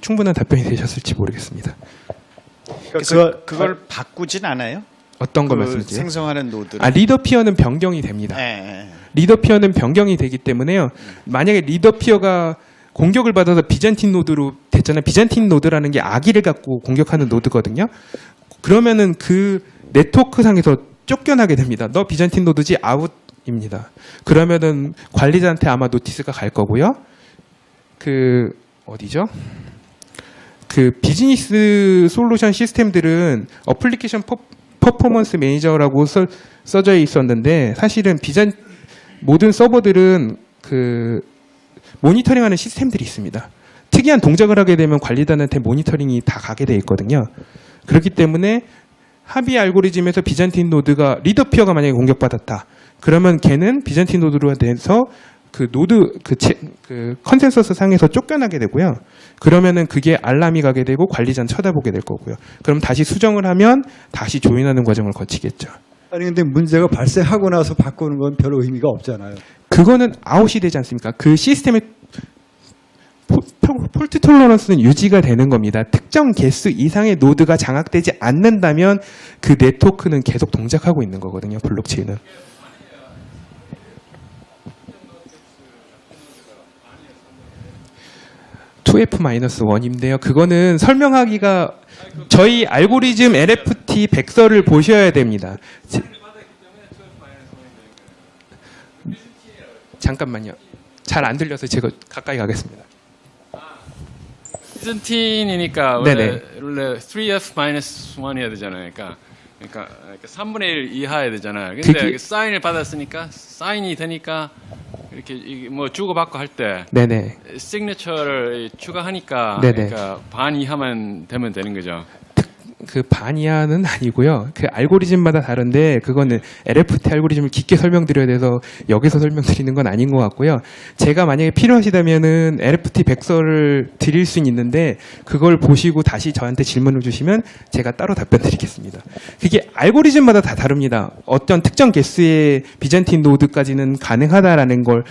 충분한 답변이 되셨을지 모르겠습니다. 그래서 그걸 바꾸진 않아요? 어떤 거 그 말씀이세요? 생성하는 노드. 리더피어는 변경이 됩니다. 예. 리더피어는 변경이 되기 때문에요. 만약에 리더피어가 공격을 받아서 비잔틴 노드로 됐잖아요. 비잔틴 노드라는 게 아기를 갖고 공격하는 노드거든요. 그러면은 그 네트워크 상에서 쫓겨나게 됩니다. 너 비잔틴 노드지 아웃입니다. 그러면은 관리자한테 아마 노티스가 갈 거고요. 그 어디죠? 그 비즈니스 솔루션 시스템들은 어플리케이션 퍼포먼스 매니저라고 써져 있었는데 사실은 모든 서버들은 그 모니터링하는 시스템들이 있습니다. 특이한 동작을 하게 되면 관리단한테 모니터링이 다 가게 돼 있거든요. 그렇기 때문에 합의 알고리즘에서 비잔틴 노드가 리더피어가 만약에 공격받았다. 그러면 걔는 비잔틴 노드로 돼서 그 노드 그 컨센서스 상에서 쫓겨나게 되고요. 그러면은 그게 알람이 가게 되고 관리자는 쳐다보게 될 거고요. 그럼 다시 수정을 하면 다시 조인하는 과정을 거치겠죠. 아니 근데 문제가 발생하고 나서 바꾸는 건 별 의미가 없잖아요. 그거는 아웃이 되지 않습니까? 그 시스템의 폴트 톨러런스는 유지가 되는 겁니다. 특정 개수 이상의 노드가 장악되지 않는다면 그 네트워크는 계속 동작하고 있는 거거든요. 블록체인은. (2F-1인데요) 그거는 설명하기가 저희 알고리즘 LFT 백서를 보셔야 됩니다. 잠깐만요. 잘 안 들려서 제가 가까이 가겠습니다. 비즌틴이니까 네네. 원래 3F-1 해야 되잖아요. 그러니까 3분의 1 이하해야 되잖아요. 근데 그게- 사인을 받았으니까 사인이 되니까 이렇게 뭐 주고받고 할 때 네네. 시그니처를 추가하니까 네네. 그러니까 반 이하만 되면 되는 거죠. 그 반 이하는 아니고요. 그 알고리즘마다 다른데 그거는 LFT 알고리즘을 깊게 설명드려야 돼서 여기서 설명드리는 건 아닌 것 같고요. 제가 만약에 필요하시다면은 LFT 백서를 드릴 수는 있는데 그걸 보시고 다시 저한테 질문을 주시면 제가 따로 답변 드리겠습니다. 그게 알고리즘마다 다 다릅니다. 어떤 특정 개수의 비잔틴 노드까지는 가능하다라는 걸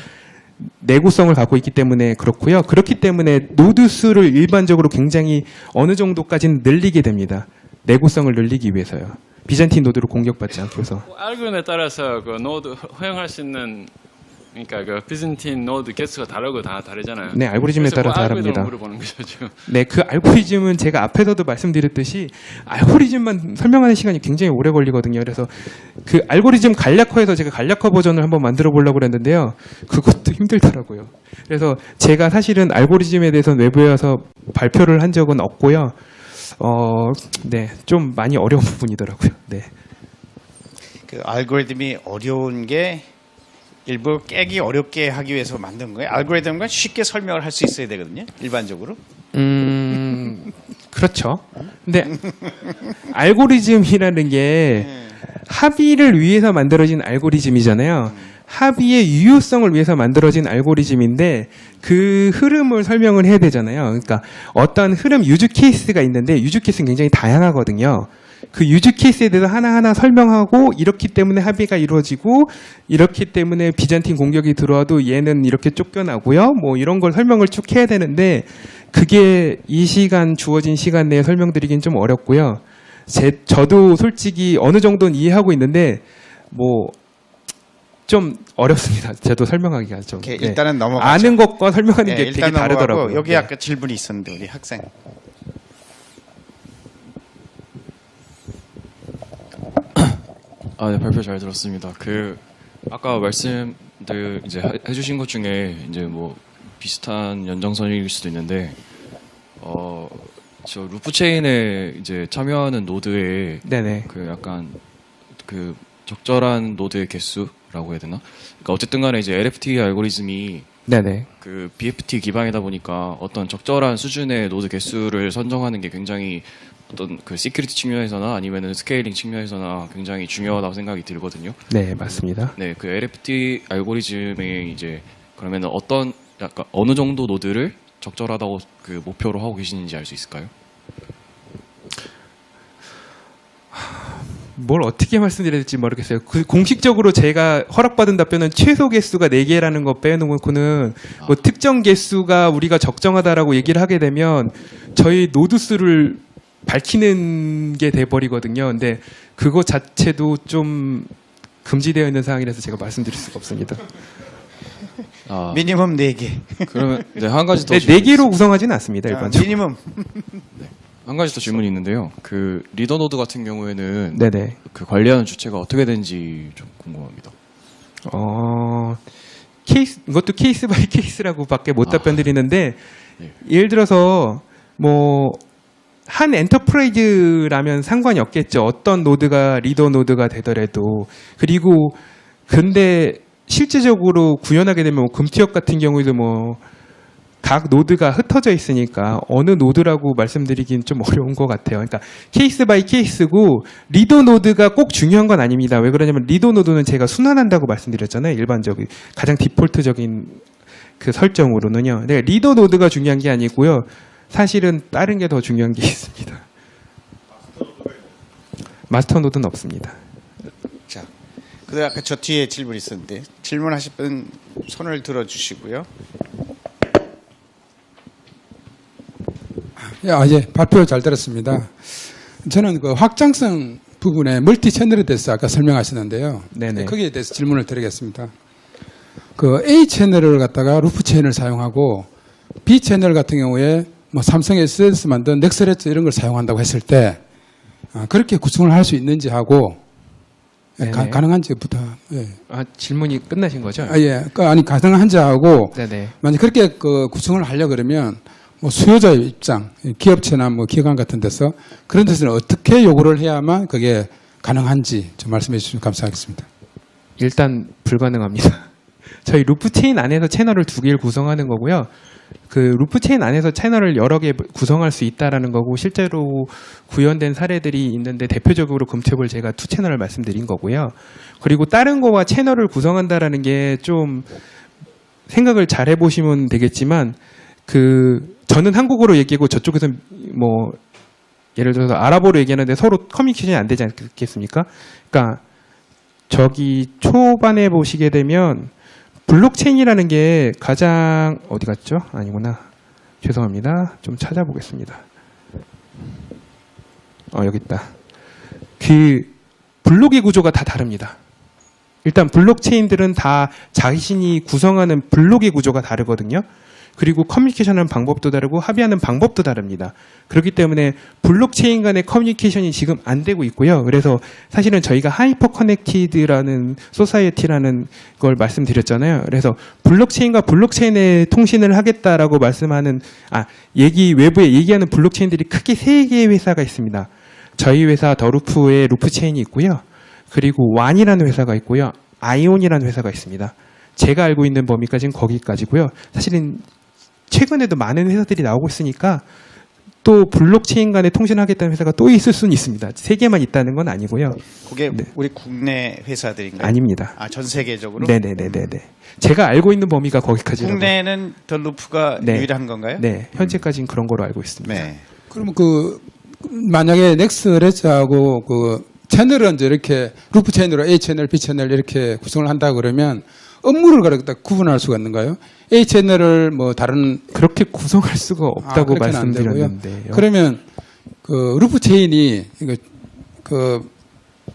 내구성을 갖고 있기 때문에 그렇고요. 그렇기 때문에 노드 수를 일반적으로 굉장히 어느 정도까지는 늘리게 됩니다. 내구성을 늘리기 위해서요. 비잔틴 노드로 공격받지 않기 위해서. 알고리즘에 따라서 그 노드 허용할 수 있는 그러니까 그 비즌틴 노드 개수가 다르고 다 다르잖아요. 네, 알고리즘에 그래서 따라 그 알고리즘을 다릅니다. 물어보는 거죠 지금. 네, 그 알고리즘은 제가 앞에서도 말씀드렸듯이 알고리즘만 설명하는 시간이 굉장히 오래 걸리거든요. 그래서 그 알고리즘 간략화해서 제가 간략화 버전을 한번 만들어 보려고 그랬는데요. 그것도 힘들더라고요. 그래서 제가 사실은 알고리즘에 대해서는 외부에 와서 발표를 한 적은 없고요. 네, 좀 많이 어려운 부분이더라고요. 네. 그 알고리즘이 어려운 게 일부 깨기 어렵게 하기 위해서 만든 거예요. 알고리즘은 쉽게 설명을 할 수 있어야 되거든요. 일반적으로. 그렇죠. 근데 알고리즘이라는 게 합의를 위해서 만들어진 알고리즘이잖아요. 합의의 유효성을 위해서 만들어진 알고리즘인데 그 흐름을 설명을 해야 되잖아요. 그러니까 어떤 흐름 유즈 케이스가 있는데 유즈 케이스는 굉장히 다양하거든요. 그 유즈 케이스에 대해서 하나하나 설명하고 이렇기 때문에 합의가 이루어지고 이렇기 때문에 비잔틴 공격이 들어와도 얘는 이렇게 쫓겨나고요. 뭐 이런 걸 설명을 쭉 해야 되는데 그게 이 시간 주어진 시간 내에 설명드리긴 좀 어렵고요. 저도 솔직히 어느 정도는 이해하고 있는데 뭐 좀 어렵습니다. 저도 설명하기가 좀. 오케이, 네. 일단은 넘어가죠. 아는 것과 설명하는 네, 게 되게 일단 넘어가고 다르더라고요. 여기 네. 아까 질문이 있었는데 우리 학생. 네, 발표 잘 들었습니다. 아까 말씀들 이제 해주신 것 중에 이제 뭐 비슷한 연장선일 수도 있는데, 저 루프 체인에 이제 참여하는 노드의 네네. 그 약간 그 적절한 노드의 개수라고 해야 되나? 그러니까 어쨌든 간에 이제 LFT 알고리즘이 네네. 그 BFT 기반이다 보니까 어떤 적절한 수준의 노드 개수를 선정하는 게 굉장히 어떤 그 시큐리티 측면에서나 아니면은 스케일링 측면에서나 굉장히 중요하다고 생각이 들거든요. 네, 맞습니다. 네, 그 LFT 알고리즘에 이제 그러면은 어떤 약간 어느 정도 노드를 적절하다고 그 목표로 하고 계시는지 알 수 있을까요? 뭘 어떻게 말씀드려야 될지 모르겠어요. 그 공식적으로 제가 허락받은 답변은 최소 개수가 4개라는 거 빼놓고는 뭐 특정 개수가 우리가 적정하다라고 얘기를 하게 되면 저희 노드 수를 밝히는 게 돼버리거든요. 근데 그거 자체도 좀 금지되어 있는 사항이라서 제가 말씀드릴 수가 없습니다. 아, 미니멈 4개. 그러면 네, 한 가지 더 네, 질문이 4개로 구성하지는 않습니다. 일반적으로. 미니멈. 한 가지 더 질문이 있는데요. 그 리더 노드 같은 경우에는 네네. 그 관리하는 주체가 어떻게 되는지 좀 궁금합니다. 이것도 케이스 바이 케이스라고밖에 못 답변드리는데 예. 예를 들어서 뭐 한 엔터프라이즈라면 상관이 없겠죠. 어떤 노드가 리더 노드가 되더라도. 그리고 근데 실제적으로 구현하게 되면 뭐 금티업 같은 경우에도 뭐 각 노드가 흩어져 있으니까 어느 노드라고 말씀드리긴 좀 어려운 것 같아요. 그러니까 케이스 바이 케이스고 리더 노드가 꼭 중요한 건 아닙니다. 왜 그러냐면 리더 노드는 제가 순환한다고 말씀드렸잖아요. 일반적인 가장 디폴트적인 그 설정으로는요. 근데 리더 노드가 중요한 게 아니고요. 사실은 다른 게 더 중요한 게 있습니다. 마스터 노드는 없습니다. 자, 그다음 아까 저 뒤에 질문 있었는데 질문하실 분 손을 들어주시고요. 예, 발표 잘 들었습니다. 저는 그 확장성 부분에 멀티 채널에 대해서 아까 설명하셨는데요. 네네. 거기에 대해서 질문을 드리겠습니다. 그 A 채널을 갖다가 루프 체인을 사용하고 B 채널 같은 경우에 뭐 삼성 SDS 만든 넥스레츠 이런 걸 사용한다고 했을 때 그렇게 구성을 할 수 있는지 하고 예, 네네. 가능한지부터 예. 질문이 끝나신 거죠? 예. 아니 가능한지 하고 네네. 만약 그렇게 그 구성을 하려 그러면 뭐 수요자의 입장, 기업체나 뭐 기관 같은 데서 그런 데서는 어떻게 요구를 해야만 그게 가능한지 좀 말씀해 주시면 감사하겠습니다. 일단 불가능합니다. 저희 루프 체인 안에서 채널을 2개를 구성하는 거고요. 그 루프 체인 안에서 채널을 여러 개 구성할 수 있다라는 거고 실제로 구현된 사례들이 있는데 대표적으로 금탭을 제가 2채널을 말씀드린 거고요. 그리고 다른 거와 채널을 구성한다라는 게 좀 생각을 잘 해보시면 되겠지만 저는 한국어로 얘기하고 저쪽에서 뭐 예를 들어서 아랍어로 얘기하는데 서로 커뮤니케이션이 안 되지 않겠습니까? 그러니까 저기 초반에 보시게 되면 블록체인이라는 게 가장 어디 갔죠? 아니구나. 죄송합니다. 좀 찾아보겠습니다. 여기 있다. 그 블록의 구조가 다 다릅니다. 일단 블록체인들은 다 자신이 구성하는 블록의 구조가 다르거든요. 그리고 커뮤니케이션하는 방법도 다르고 합의하는 방법도 다릅니다. 그렇기 때문에 블록체인 간의 커뮤니케이션이 지금 안 되고 있고요. 그래서 사실은 저희가 하이퍼 커넥티드라는 소사이어티라는 걸 말씀드렸잖아요. 그래서 블록체인과 블록체인의 통신을 하겠다라고 말씀하는 외부에 얘기하는 블록체인들이 크게 3개의 회사가 있습니다. 저희 회사 더루프에 루프체인이 있고요. 그리고 완이라는 회사가 있고요. 아이온이라는 회사가 있습니다. 제가 알고 있는 범위까지는 거기까지고요. 사실은 최근에도 많은 회사들이 나오고 있으니까 또 블록체인 간에 통신하겠다는 회사가 또 있을 수는 있습니다. 3개만 있다는 건 아니고요. 그게 네. 우리 국내 회사들인가요? 아닙니다. 전 세계적으로? 네네네네. 제가 알고 있는 범위가 거기까지라고. 국내는 더 루프가 네. 유일한 건가요? 네, 현재까지는 그런 거로 알고 있습니다. 네. 그러면 만약에 넥스레츠하고 채널은 이제 이렇게 루프 채널로 A 채널, B 채널 이렇게 구성을 한다 그러면 업무를 갖다 구분할 수가 있는가요? A 채널을 뭐 다른 그렇게 구성할 수가 없다고 그렇게는 안 되고요. 말씀드렸는데요. 그러면 루프 체인이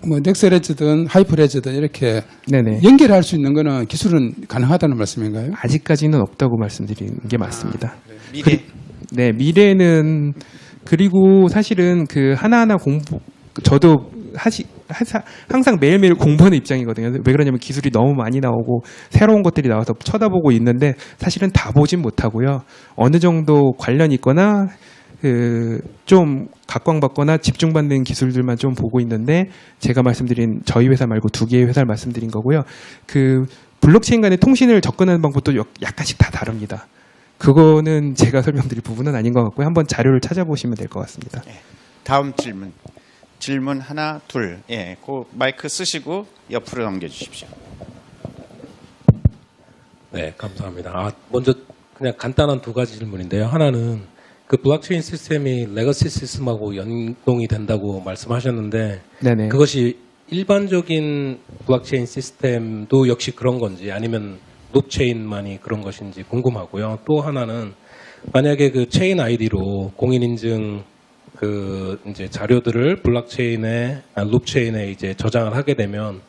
뭐 넥스레츠든 하이퍼레즈든 이렇게 네네. 연결할 수 있는 거는 기술은 가능하다는 말씀인가요? 아직까지는 없다고 말씀드리는 게 맞습니다. 미래. 네, 미래는 그리고 사실은 하나하나 저도 항상 매일매일 공부하는 입장이거든요. 왜 그러냐면 기술이 너무 많이 나오고 새로운 것들이 나와서 쳐다보고 있는데 사실은 다 보진 못하고요. 어느 정도 관련 있거나 좀 각광받거나 집중받는 기술들만 좀 보고 있는데 제가 말씀드린 저희 회사 말고 2개의 회사를 말씀드린 거고요. 블록체인 간의 통신을 접근하는 방법도 약간씩 다 다릅니다. 그거는 제가 설명드릴 부분은 아닌 것 같고요. 한번 자료를 찾아보시면 될 것 같습니다. 다음 질문 하나, 둘. 예, 그 마이크 쓰시고 옆으로 넘겨주십시오. 네, 감사합니다. 먼저 그냥 간단한 2가지 질문인데요. 하나는 블록체인 시스템이 레거시 시스템하고 연동이 된다고 말씀하셨는데 네네. 그것이 일반적인 블록체인 시스템도 역시 그런 건지 아니면 롭체인만이 그런 것인지 궁금하고요. 또 하나는 만약에 체인 아이디로 공인인증 그 이제 자료들을 블록체인에 룹체인에 이제 저장을 하게 되면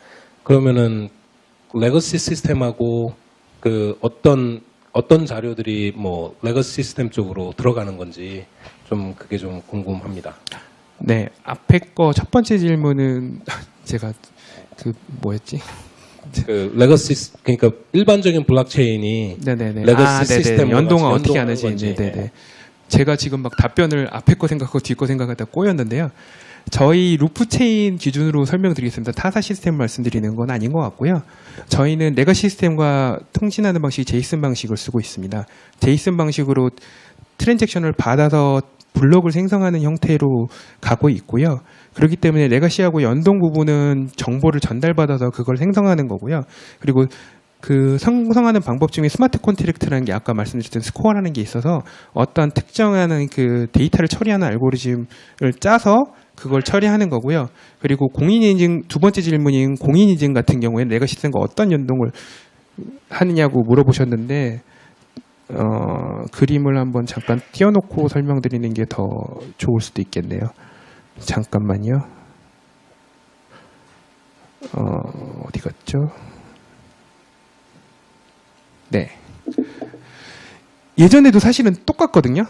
그러면은 레거시 시스템하고 그 어떤 자료들이 뭐 레거시 시스템 쪽으로 들어가는 건지 좀 그게 좀 궁금합니다. 네, 앞에 거 첫 번째 질문은 제가 그 뭐였지? 그 레거시 그러니까 일반적인 블록체인이 네네네. 레거시 시스템 연동을 어떻게 하는지. 건지. 네네. 제가 지금 막 답변을 앞에 거 생각하고 뒤 거 생각하다 꼬였는데요. 저희 루프체인 기준으로 설명드리겠습니다. 타사 시스템 말씀드리는 건 아닌 것 같고요. 저희는 레거시 시스템과 통신하는 방식이 제이슨 방식을 쓰고 있습니다. 제이슨 방식으로 트랜잭션을 받아서 블록을 생성하는 형태로 가고 있고요. 그렇기 때문에 레거시하고 연동 부분은 정보를 전달받아서 그걸 생성하는 거고요. 그리고 그 생성하는 방법 중에 스마트 콘트랙트라는 게 아까 말씀드렸던 스코어라는 게 있어서 어떤 특정한 그 데이터를 처리하는 알고리즘을 짜서 그걸 처리하는 거고요. 그리고 공인인증 두 번째 질문인 공인인증 같은 경우에는 레거시 시스템과 어떤 연동을 하느냐고 물어보셨는데 그림을 한번 잠깐 띄워놓고 설명드리는 게 더 좋을 수도 있겠네요. 잠깐만요. 어디 갔죠? 네. 예전에도 사실은 똑같거든요.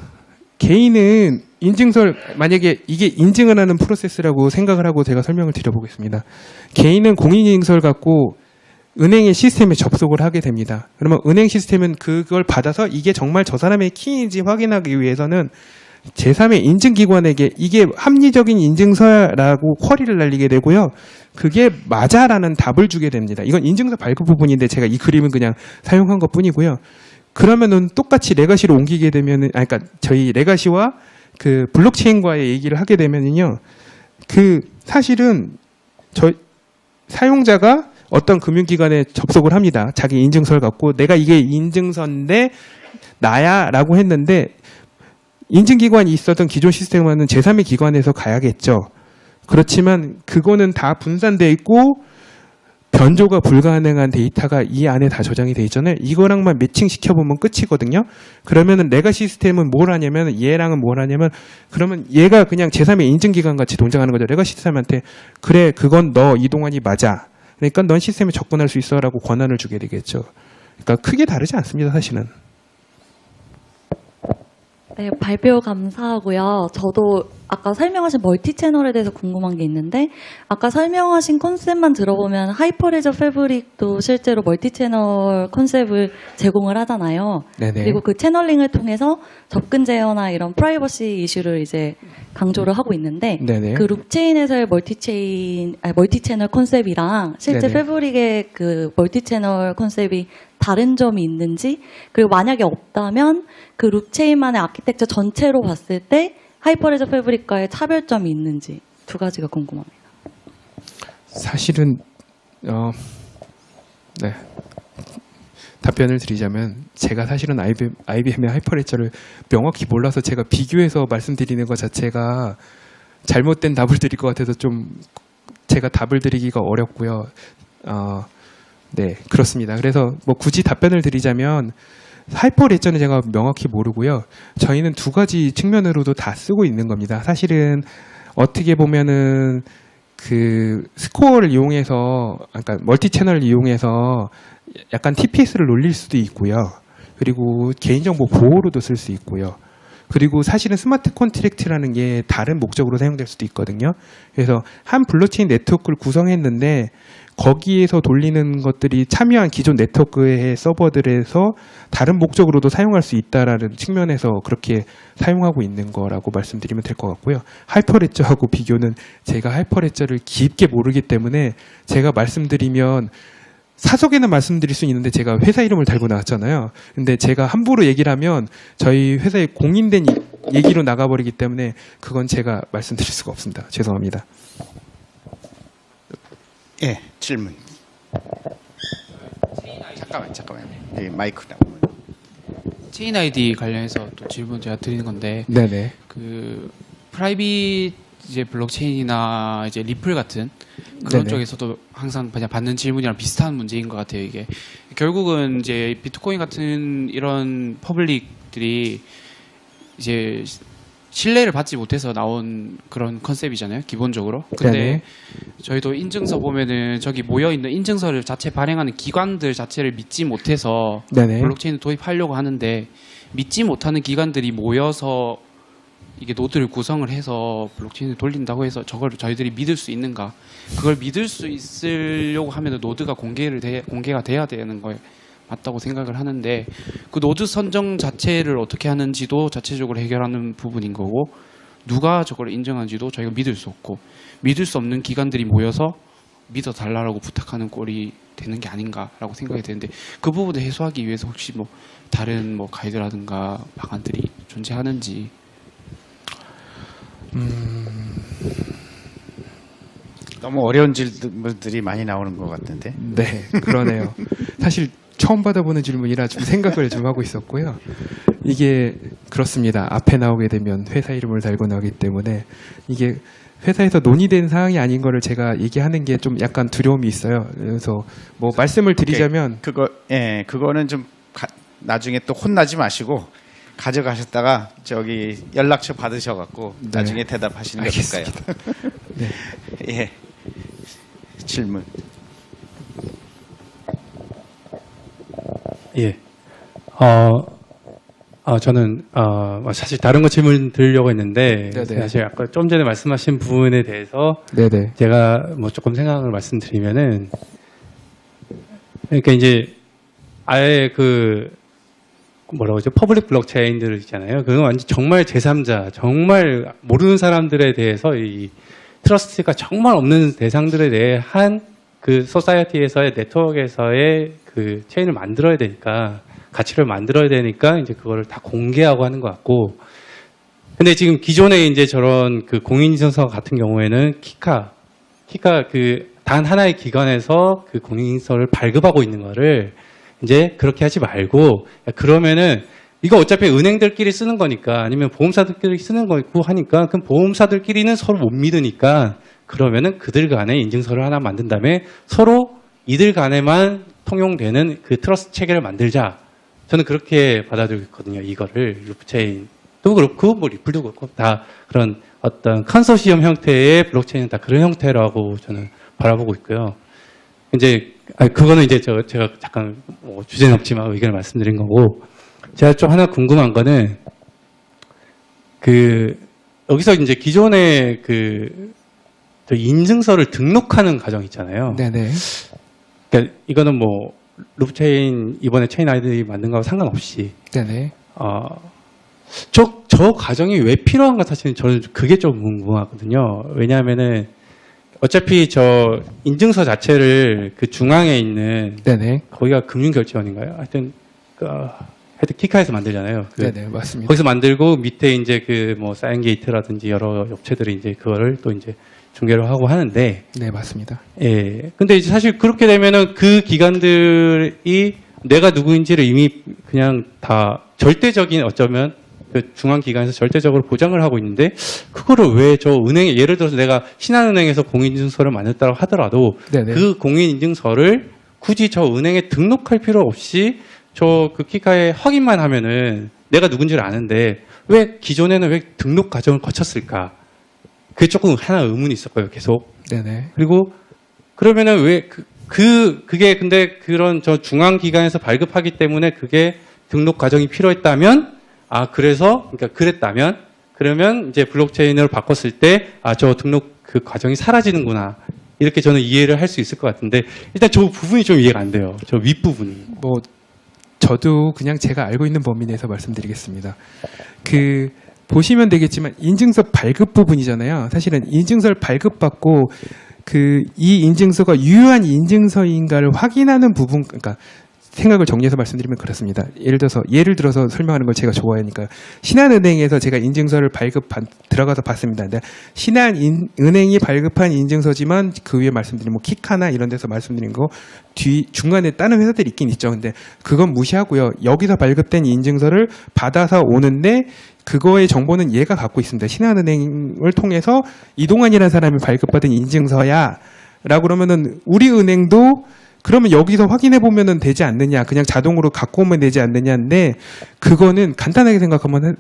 개인은 인증서를 만약에 이게 인증을 하는 프로세스라고 생각을 하고 제가 설명을 드려보겠습니다. 개인은 공인인증서를 갖고 은행의 시스템에 접속을 하게 됩니다. 그러면 은행 시스템은 그걸 받아서 이게 정말 저 사람의 키인지 확인하기 위해서는 제3의 인증기관에게 이게 합리적인 인증서라고 쿼리를 날리게 되고요. 그게 맞아라는 답을 주게 됩니다. 이건 인증서 발급 부분인데 제가 이 그림은 그냥 사용한 것 뿐이고요. 그러면은 똑같이 레거시로 옮기게 되면은, 그러니까 저희 레거시와 그 블록체인과의 얘기를 하게 되면은요. 그 사실은 사용자가 어떤 금융기관에 접속을 합니다. 자기 인증서를 갖고 내가 이게 인증서인데 나야라고 했는데 인증기관이 있었던 기존 시스템과는 제3의 기관에서 가야겠죠. 그렇지만 그거는 다 분산돼 있고 변조가 불가능한 데이터가 이 안에 다 저장이 돼 있잖아요. 이거랑만 매칭시켜보면 끝이거든요. 그러면은 내가 시스템은 뭘 하냐면 얘랑은 뭘 하냐면 그러면 얘가 그냥 제3의 인증기관 같이 동작하는 거죠. 내가 시스템한테 그래 그건 너 이동환이 맞아. 그러니까 넌 시스템에 접근할 수 있어라고 권한을 주게 되겠죠. 그러니까 크게 다르지 않습니다. 사실은. 네, 발표 감사하고요. 저도 아까 설명하신 멀티 채널에 대해서 궁금한 게 있는데 아까 설명하신 컨셉만 들어보면 하이퍼레저 패브릭도 실제로 멀티 채널 컨셉을 제공을 하잖아요. 네네. 그리고 그 채널링을 통해서 접근 제어나 이런 프라이버시 이슈를 이제 강조를 하고 있는데 네네. 그 룹체인에서의 멀티 채널 컨셉이랑 실제 네네. 패브릭의 그 멀티 채널 컨셉이 다른 점이 있는지, 그리고 만약에 없다면 그 룹체인만의 아키텍처 전체로 봤을 때 하이퍼레저 패브릭과의 차별점이 있는지 두 가지가 궁금합니다. 사실은 네. 답변을 드리자면 제가 사실은 IBM의 하이퍼레저를 명확히 몰라서 제가 비교해서 말씀드리는 것 자체가 잘못된 답을 드릴 것 같아서 좀 제가 답을 드리기가 어렵고요. 네, 그렇습니다. 그래서 뭐 굳이 답변을 드리자면 하이퍼레저는 제가 명확히 모르고요. 저희는 두 가지 측면으로도 다 쓰고 있는 겁니다. 사실은 어떻게 보면은 그 스코어를 이용해서, 그러니까 멀티 채널을 이용해서 약간 TPS를 놀릴 수도 있고요. 그리고 개인정보 보호로도 쓸 수 있고요. 그리고 사실은 스마트 콘트랙트라는 게 다른 목적으로 사용될 수도 있거든요. 그래서 한 블록체인 네트워크를 구성했는데 거기에서 돌리는 것들이 참여한 기존 네트워크의 서버들에서 다른 목적으로도 사용할 수 있다라는 측면에서 그렇게 사용하고 있는 거라고 말씀드리면 될 것 같고요. 하이퍼레저하고 비교는 제가 하이퍼레저를 깊게 모르기 때문에 제가 말씀드리면 사석에는 말씀드릴 수 있는데 제가 회사 이름을 달고 나왔잖아요. 근데 제가 함부로 얘기를 하면 저희 회사에 공인된 얘기로 나가버리기 때문에 그건 제가 말씀드릴 수가 없습니다. 죄송합니다. 예, 질문. 잠깐만. 여기 마이크 나오면. 체인 아이디 관련해서 또 질문 제가 드리는 건데 네네. 그 프라이빗 이제 블록체인이나 이제 리플 같은 그런 네네. 쪽에서도 항상 그냥 받는 질문이랑 비슷한 문제인 것 같아요. 이게 결국은 이제 비트코인 같은 이런 퍼블릭들이 이제 신뢰를 받지 못해서 나온 그런 컨셉이잖아요, 기본적으로. 근데 네네. 저희도 인증서 보면은 저기 모여 있는 인증서를 자체 발행하는 기관들 자체를 믿지 못해서 네네. 블록체인을 도입하려고 하는데 믿지 못하는 기관들이 모여서 이게 노드를 구성을 해서 블록체인을 돌린다고 해서 저걸 저희들이 믿을 수 있는가? 그걸 믿을 수 있으려고 하면 노드가 공개가 돼야 되는 거에 맞다고 생각을 하는데 그 노드 선정 자체를 어떻게 하는지도 자체적으로 해결하는 부분인 거고 누가 저걸 인정하는지도 저희가 믿을 수 없고 믿을 수 없는 기관들이 모여서 믿어달라고 부탁하는 꼴이 되는 게 아닌가라고 생각이 되는데 그 부분을 해소하기 위해서 혹시 뭐 다른 뭐 가이드라든가 방안들이 존재하는지. 너무 어려운 질문들이 많이 나오는 것 같은데. 네, 그러네요. 사실 처음 받아보는 질문이라 좀 생각을 좀 하고 있었고요. 이게 그렇습니다. 앞에 나오게 되면 회사 이름을 달고 나오기 때문에 이게 회사에서 논의된 사항이 아닌 거를 제가 얘기하는 게 좀 약간 두려움이 있어요. 그래서 뭐 말씀을 드리자면 그거는 좀 나중에 또 혼나지 마시고 가져가셨다가 저기 연락처 받으셔갖고 네. 나중에 대답하시는 게 어떨까요? 네. 예. 질문. 예. 저는 사실 다른 거 질문 드리려고 했는데 네네. 사실 아까 좀 전에 말씀하신 부분에 대해서 네네. 제가 뭐 조금 생각을 말씀드리면은 그러니까 이제 아예 그 뭐라고 하죠? 퍼블릭 블록체인들 있잖아요. 그건 완전 정말 제3자, 정말 모르는 사람들에 대해서 이 트러스트가 정말 없는 대상들에 대해 한 그 소사이어티에서의 네트워크에서의 그 체인을 만들어야 되니까 가치를 만들어야 되니까 이제 그거를 다 공개하고 하는 것 같고 근데 지금 기존에 이제 저런 그 공인인증서 같은 경우에는 키카 그 단 하나의 기관에서 그 공인인증서를 발급하고 있는 거를 이제 그렇게 하지 말고 그러면은 이거 어차피 은행들끼리 쓰는 거니까 아니면 보험사들끼리 쓰는 거고 하니까 그럼 보험사들끼리는 서로 못 믿으니까 그러면은 그들 간에 인증서를 하나 만든 다음에 서로 이들 간에만 통용되는 그 트러스트 체계를 만들자. 저는 그렇게 받아들이고 있거든요. 이거를 루프체인도 그렇고 뭐 리플도 그렇고 다 그런 어떤 컨소시엄 형태의 블록체인은 다 그런 형태라고 저는 바라보고 있고요. 이제 그거는 이제 제가 잠깐 뭐 주제는 없지만 의견을 말씀드린 거고 제가 좀 하나 궁금한 거는 그 여기서 이제 기존의 그 인증서를 등록하는 과정 있잖아요. 네네. 그러니까 이거는 뭐 루프체인 이번에 체인 아이디 만든 거하고 상관없이 네네. 저 과정이 왜 필요한가 사실은 저는 그게 좀 궁금하거든요. 왜냐하면은 어차피 저 인증서 자체를 그 중앙에 있는 네네. 거기가 금융결제원인가요? 하여튼 키카에서 만들잖아요. 네네, 맞습니다. 거기서 만들고 밑에 이제 그 뭐 사인게이트라든지 여러 업체들이 이제 그거를 또 이제 중개를 하고 하는데. 네, 맞습니다. 예. 근데 이제 사실 그렇게 되면은 그 기관들이 내가 누구인지를 이미 그냥 다 절대적인 어쩌면 그 중앙기관에서 절대적으로 보장을 하고 있는데 그거를 왜 저 은행에 예를 들어서 내가 신한은행에서 공인인증서를 만들었다고 하더라도 네네. 그 공인인증서를 굳이 저 은행에 등록할 필요 없이 저 그 키카에 확인만 하면은 내가 누군지를 아는데 왜 기존에는 왜 등록 과정을 거쳤을까? 그게 조금 하나 의문이 있었고요, 계속. 네네. 그리고 그러면은 왜 그게 근데 그런 저 중앙기관에서 발급하기 때문에 그게 등록 과정이 필요했다면 그래서 그러니까 그랬다면 그러면 이제 블록체인으로 바꿨을 때 저 등록 그 과정이 사라지는구나. 이렇게 저는 이해를 할 수 있을 것 같은데 일단 저 부분이 좀 이해가 안 돼요. 저 윗부분이. 뭐 저도 그냥 제가 알고 있는 범위 내에서 말씀드리겠습니다. 보시면 되겠지만 인증서 발급 부분이잖아요. 사실은 인증서를 발급받고 이 인증서가 유효한 인증서인가를 확인하는 부분, 그러니까 생각을 정리해서 말씀드리면 그렇습니다. 예를 들어서 설명하는 걸 제가 좋아하니까 신한은행에서 제가 인증서를 들어가서 봤습니다. 근데 신한은행이 발급한 인증서지만 그 위에 말씀드린 뭐 키카나 이런 데서 말씀드린 거 중간에 다른 회사들이 있긴 있죠. 근데 그건 무시하고요. 여기서 발급된 인증서를 받아서 오는데 그거의 정보는 얘가 갖고 있습니다. 신한은행을 통해서 이동환이라는 사람이 발급받은 인증서야 라고 그러면은 우리 은행도 그러면 여기서 확인해 보면은 되지 않느냐, 그냥 자동으로 갖고 오면 되지 않느냐인데 그거는 간단하게 생각하면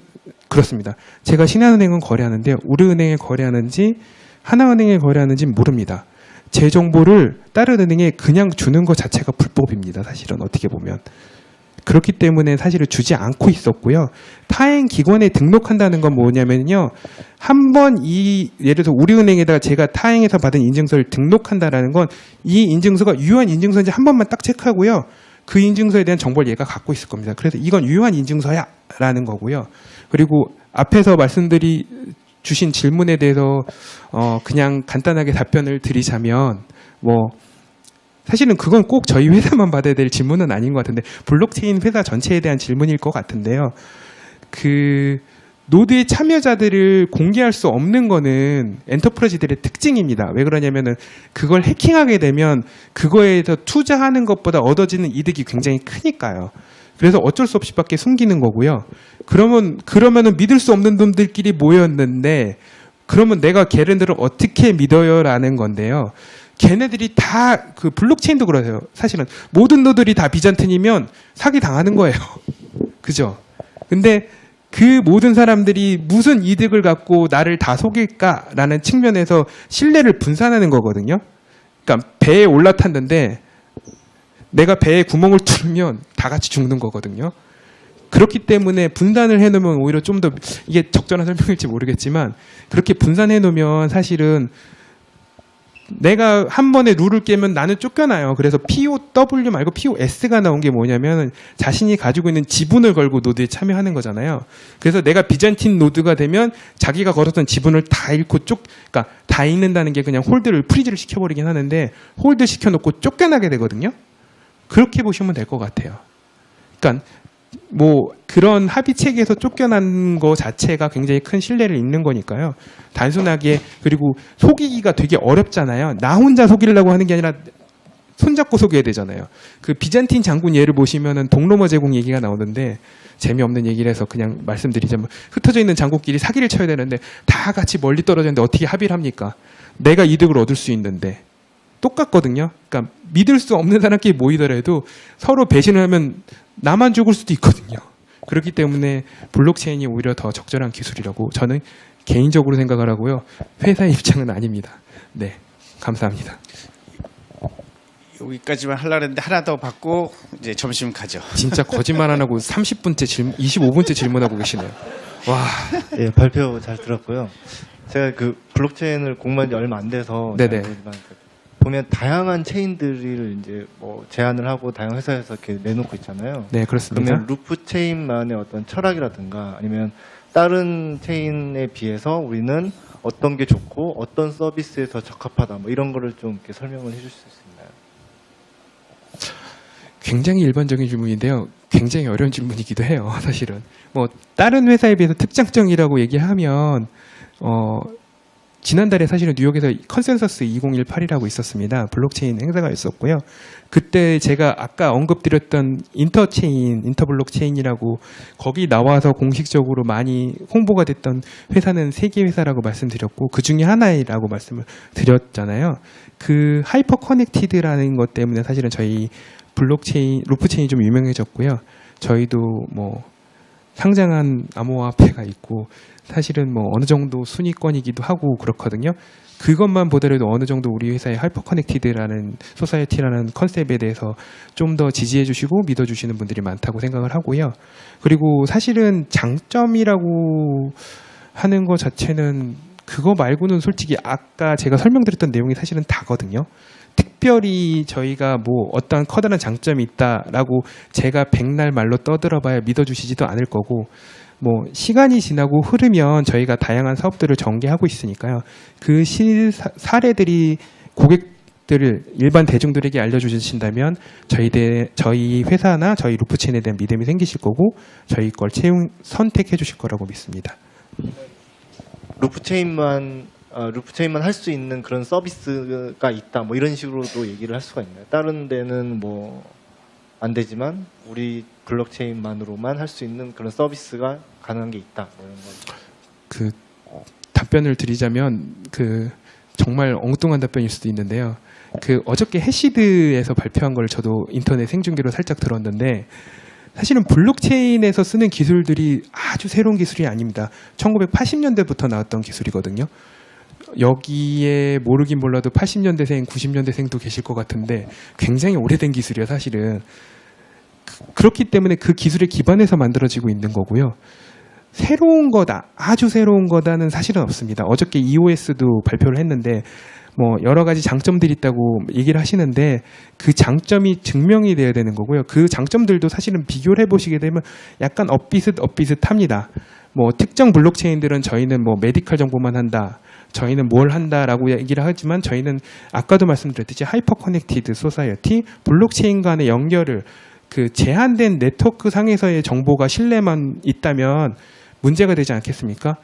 그렇습니다. 제가 신한은행은 거래하는데요. 우리은행에 거래하는지 하나은행에 거래하는지 모릅니다. 제 정보를 다른 은행에 그냥 주는 것 자체가 불법입니다. 사실은 어떻게 보면. 그렇기 때문에 사실은 주지 않고 있었고요. 타행 기관에 등록한다는 건 뭐냐면요. 한번 예를 들어서 우리은행에다가 제가 타행에서 받은 인증서를 등록한다라는 건 이 인증서가 유효한 인증서인지 한 번만 딱 체크하고요. 그 인증서에 대한 정보를 얘가 갖고 있을 겁니다. 그래서 이건 유효한 인증서야 라는 거고요. 그리고 앞에서 주신 질문에 대해서 그냥 간단하게 답변을 드리자면 사실은 그건 꼭 저희 회사만 받아야 될 질문은 아닌 것 같은데 블록체인 회사 전체에 대한 질문일 것 같은데요. 그 노드의 참여자들을 공개할 수 없는 거는 엔터프라이즈들의 특징입니다. 왜 그러냐면은 그걸 해킹하게 되면 그거에서 투자하는 것보다 얻어지는 이득이 굉장히 크니까요. 그래서 어쩔 수 없이밖에 숨기는 거고요. 그러면은 믿을 수 없는 놈들끼리 모였는데 그러면 내가 걔네들을 어떻게 믿어요라는 건데요. 걔네들이 다 그 블록체인도 그러세요. 사실은 모든 노들이 다 비잔틴이면 사기 당하는 거예요. 그죠? 근데 그 모든 사람들이 무슨 이득을 갖고 나를 다 속일까라는 측면에서 신뢰를 분산하는 거거든요. 그러니까 배에 올라탔는데 내가 배에 구멍을 뚫으면 다 같이 죽는 거거든요. 그렇기 때문에 분산을 해놓으면 오히려 좀 더 이게 적절한 설명일지 모르겠지만 그렇게 분산해 놓으면 사실은 내가 한 번에 룰을 깨면 나는 쫓겨나요. 그래서 POW 말고 POS가 나온 게 뭐냐면 자신이 가지고 있는 지분을 걸고 노드에 참여하는 거잖아요. 그래서 내가 비잔틴 노드가 되면 자기가 걸었던 지분을 다 잃고 그러니까 다 잃는다는 게 그냥 프리즈를 시켜버리긴 하는데 홀드 시켜놓고 쫓겨나게 되거든요. 그렇게 보시면 될 것 같아요. 그러니까 그런 합의 체계에서 쫓겨난 거 자체가 굉장히 큰 신뢰를 잃는 거니까요. 단순하게 그리고 속이기가 되게 어렵잖아요. 나 혼자 속이려고 하는 게 아니라 손잡고 속여야 되잖아요. 그 비잔틴 장군 예를 보시면은 동로머 제공 얘기가 나오는데 재미없는 얘기를 해서 그냥 말씀드리자면 흩어져 있는 장군끼리 사기를 쳐야 되는데 다 같이 멀리 떨어져 있는데 어떻게 합의를 합니까? 내가 이득을 얻을 수 있는데 똑같거든요. 그러니까 믿을 수 없는 사람끼리 모이더라도 서로 배신을 하면 나만 죽을 수도 있거든요. 그렇기 때문에 블록체인이 오히려 더 적절한 기술이라고 저는 개인적으로 생각을 하고요. 회사의 입장은 아닙니다. 네, 감사합니다. 여기까지만 하려고 했는데 하나 더 받고 이제 점심 가죠. 진짜 거짓말 안 하고 25분째 질문하고 계시네요. 와. 예, 발표 잘 들었고요. 제가 그 블록체인을 공부한 지 얼마 안 돼서 네네. 보면 다양한 체인들을 이제 제안을 하고 다양한 회사에서 이렇게 내놓고 있잖아요. 네, 그렇습니다. 그러면 루프 체인만의 어떤 철학이라든가 아니면 다른 체인에 비해서 우리는 어떤 게 좋고 어떤 서비스에 더 적합하다 이런 거를 좀 이렇게 설명을 해줄 수 있나요? 굉장히 일반적인 질문인데요. 굉장히 어려운 질문이기도 해요. 사실은 다른 회사에 비해서 특장점이라고 얘기하면 지난달에 사실은 뉴욕에서 컨센서스 2018이라고 있었습니다. 블록체인 행사가 있었고요. 그때 제가 아까 언급드렸던 인터블록체인이라고 거기 나와서 공식적으로 많이 홍보가 됐던 회사는 3개 회사라고 말씀드렸고 그 중에 하나라고 말씀을 드렸잖아요. 그 하이퍼 커넥티드라는 것 때문에 사실은 저희 루프체인이 좀 유명해졌고요. 저희도 상장한 암호화폐가 있고 사실은 어느 정도 순위권이기도 하고 그렇거든요. 그것만 보더라도 어느 정도 우리 회사의 하이퍼 커넥티드라는 소사이어티라는 컨셉에 대해서 좀 더 지지해 주시고 믿어 주시는 분들이 많다고 생각을 하고요. 그리고 사실은 장점이라고 하는 것 자체는 그거 말고는 솔직히 아까 제가 설명드렸던 내용이 사실은 다거든요. 특별히 저희가 어떠한 커다란 장점이 있다라고 제가 백날 말로 떠들어봐야 믿어주시지도 않을 거고 시간이 지나고 흐르면 저희가 다양한 사업들을 전개하고 있으니까요. 그 사례들이 고객들을 일반 대중들에게 알려주신다면 저희 회사나 저희 루프체인에 대한 믿음이 생기실 거고 저희 걸 선택해 주실 거라고 믿습니다. 루프체인만 할 수 있는 그런 서비스가 있다 이런 식으로도 얘기를 할 수가 있나요? 다른 데는 안 되지만 우리 블록체인만으로만 할 수 있는 그런 서비스가 가능한 게 있다 이런 거. 답변을 드리자면 정말 엉뚱한 답변일 수도 있는데요. 어저께 해시드에서 발표한 걸 저도 인터넷 생중계로 살짝 들었는데 사실은 블록체인에서 쓰는 기술들이 아주 새로운 기술이 아닙니다. 1980년대부터 나왔던 기술이거든요. 여기에 모르긴 몰라도 80년대생, 90년대생도 계실 것 같은데 굉장히 오래된 기술이에요, 사실은. 그렇기 때문에 그 기술에 기반해서 만들어지고 있는 거고요. 새로운 거다, 아주 새로운 거다는 사실은 없습니다. 어저께 EOS도 발표를 했는데 뭐 여러 가지 장점들이 있다고 얘기를 하시는데 그 장점이 증명이 돼야 되는 거고요. 그 장점들도 사실은 비교를 해보시게 되면 약간 엇비슷합니다. 뭐 특정 블록체인들은 저희는 뭐 메디컬 정보만 한다, 저희는 뭘 한다라고 얘기를 하지만 저희는 아까도 말씀드렸듯이 하이퍼 커넥티드 소사이어티, 블록체인 간의 연결을 그 제한된 네트워크 상에서의 정보가 신뢰만 있다면 문제가 되지 않겠습니까?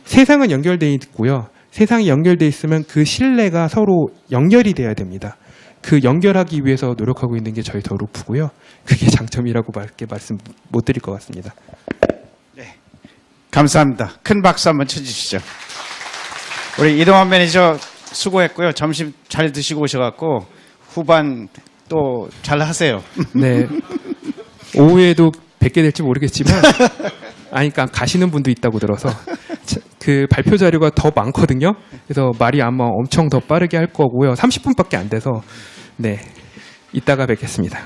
세상은 연결되어 있고요. 세상이 연결되어 있으면 그 신뢰가 서로 연결이 돼야 됩니다. 그 연결하기 위해서 노력하고 있는 게 저희 더 루프고요. 그게 장점이라고 밖에 말씀 못 드릴 것 같습니다. 네, 감사합니다. 큰 박수 한번 쳐주시죠. 우리 이동환 매니저 수고했고요. 점심 잘 드시고 오셔갖고 후반 또 잘 하세요. 네. 오후에도 뵙게 될지 모르겠지만, 그러니까 가시는 분도 있다고 들어서 그 발표 자료가 더 많거든요. 그래서 말이 아마 엄청 더 빠르게 할 거고요. 30분밖에 안 돼서 네, 이따가 뵙겠습니다.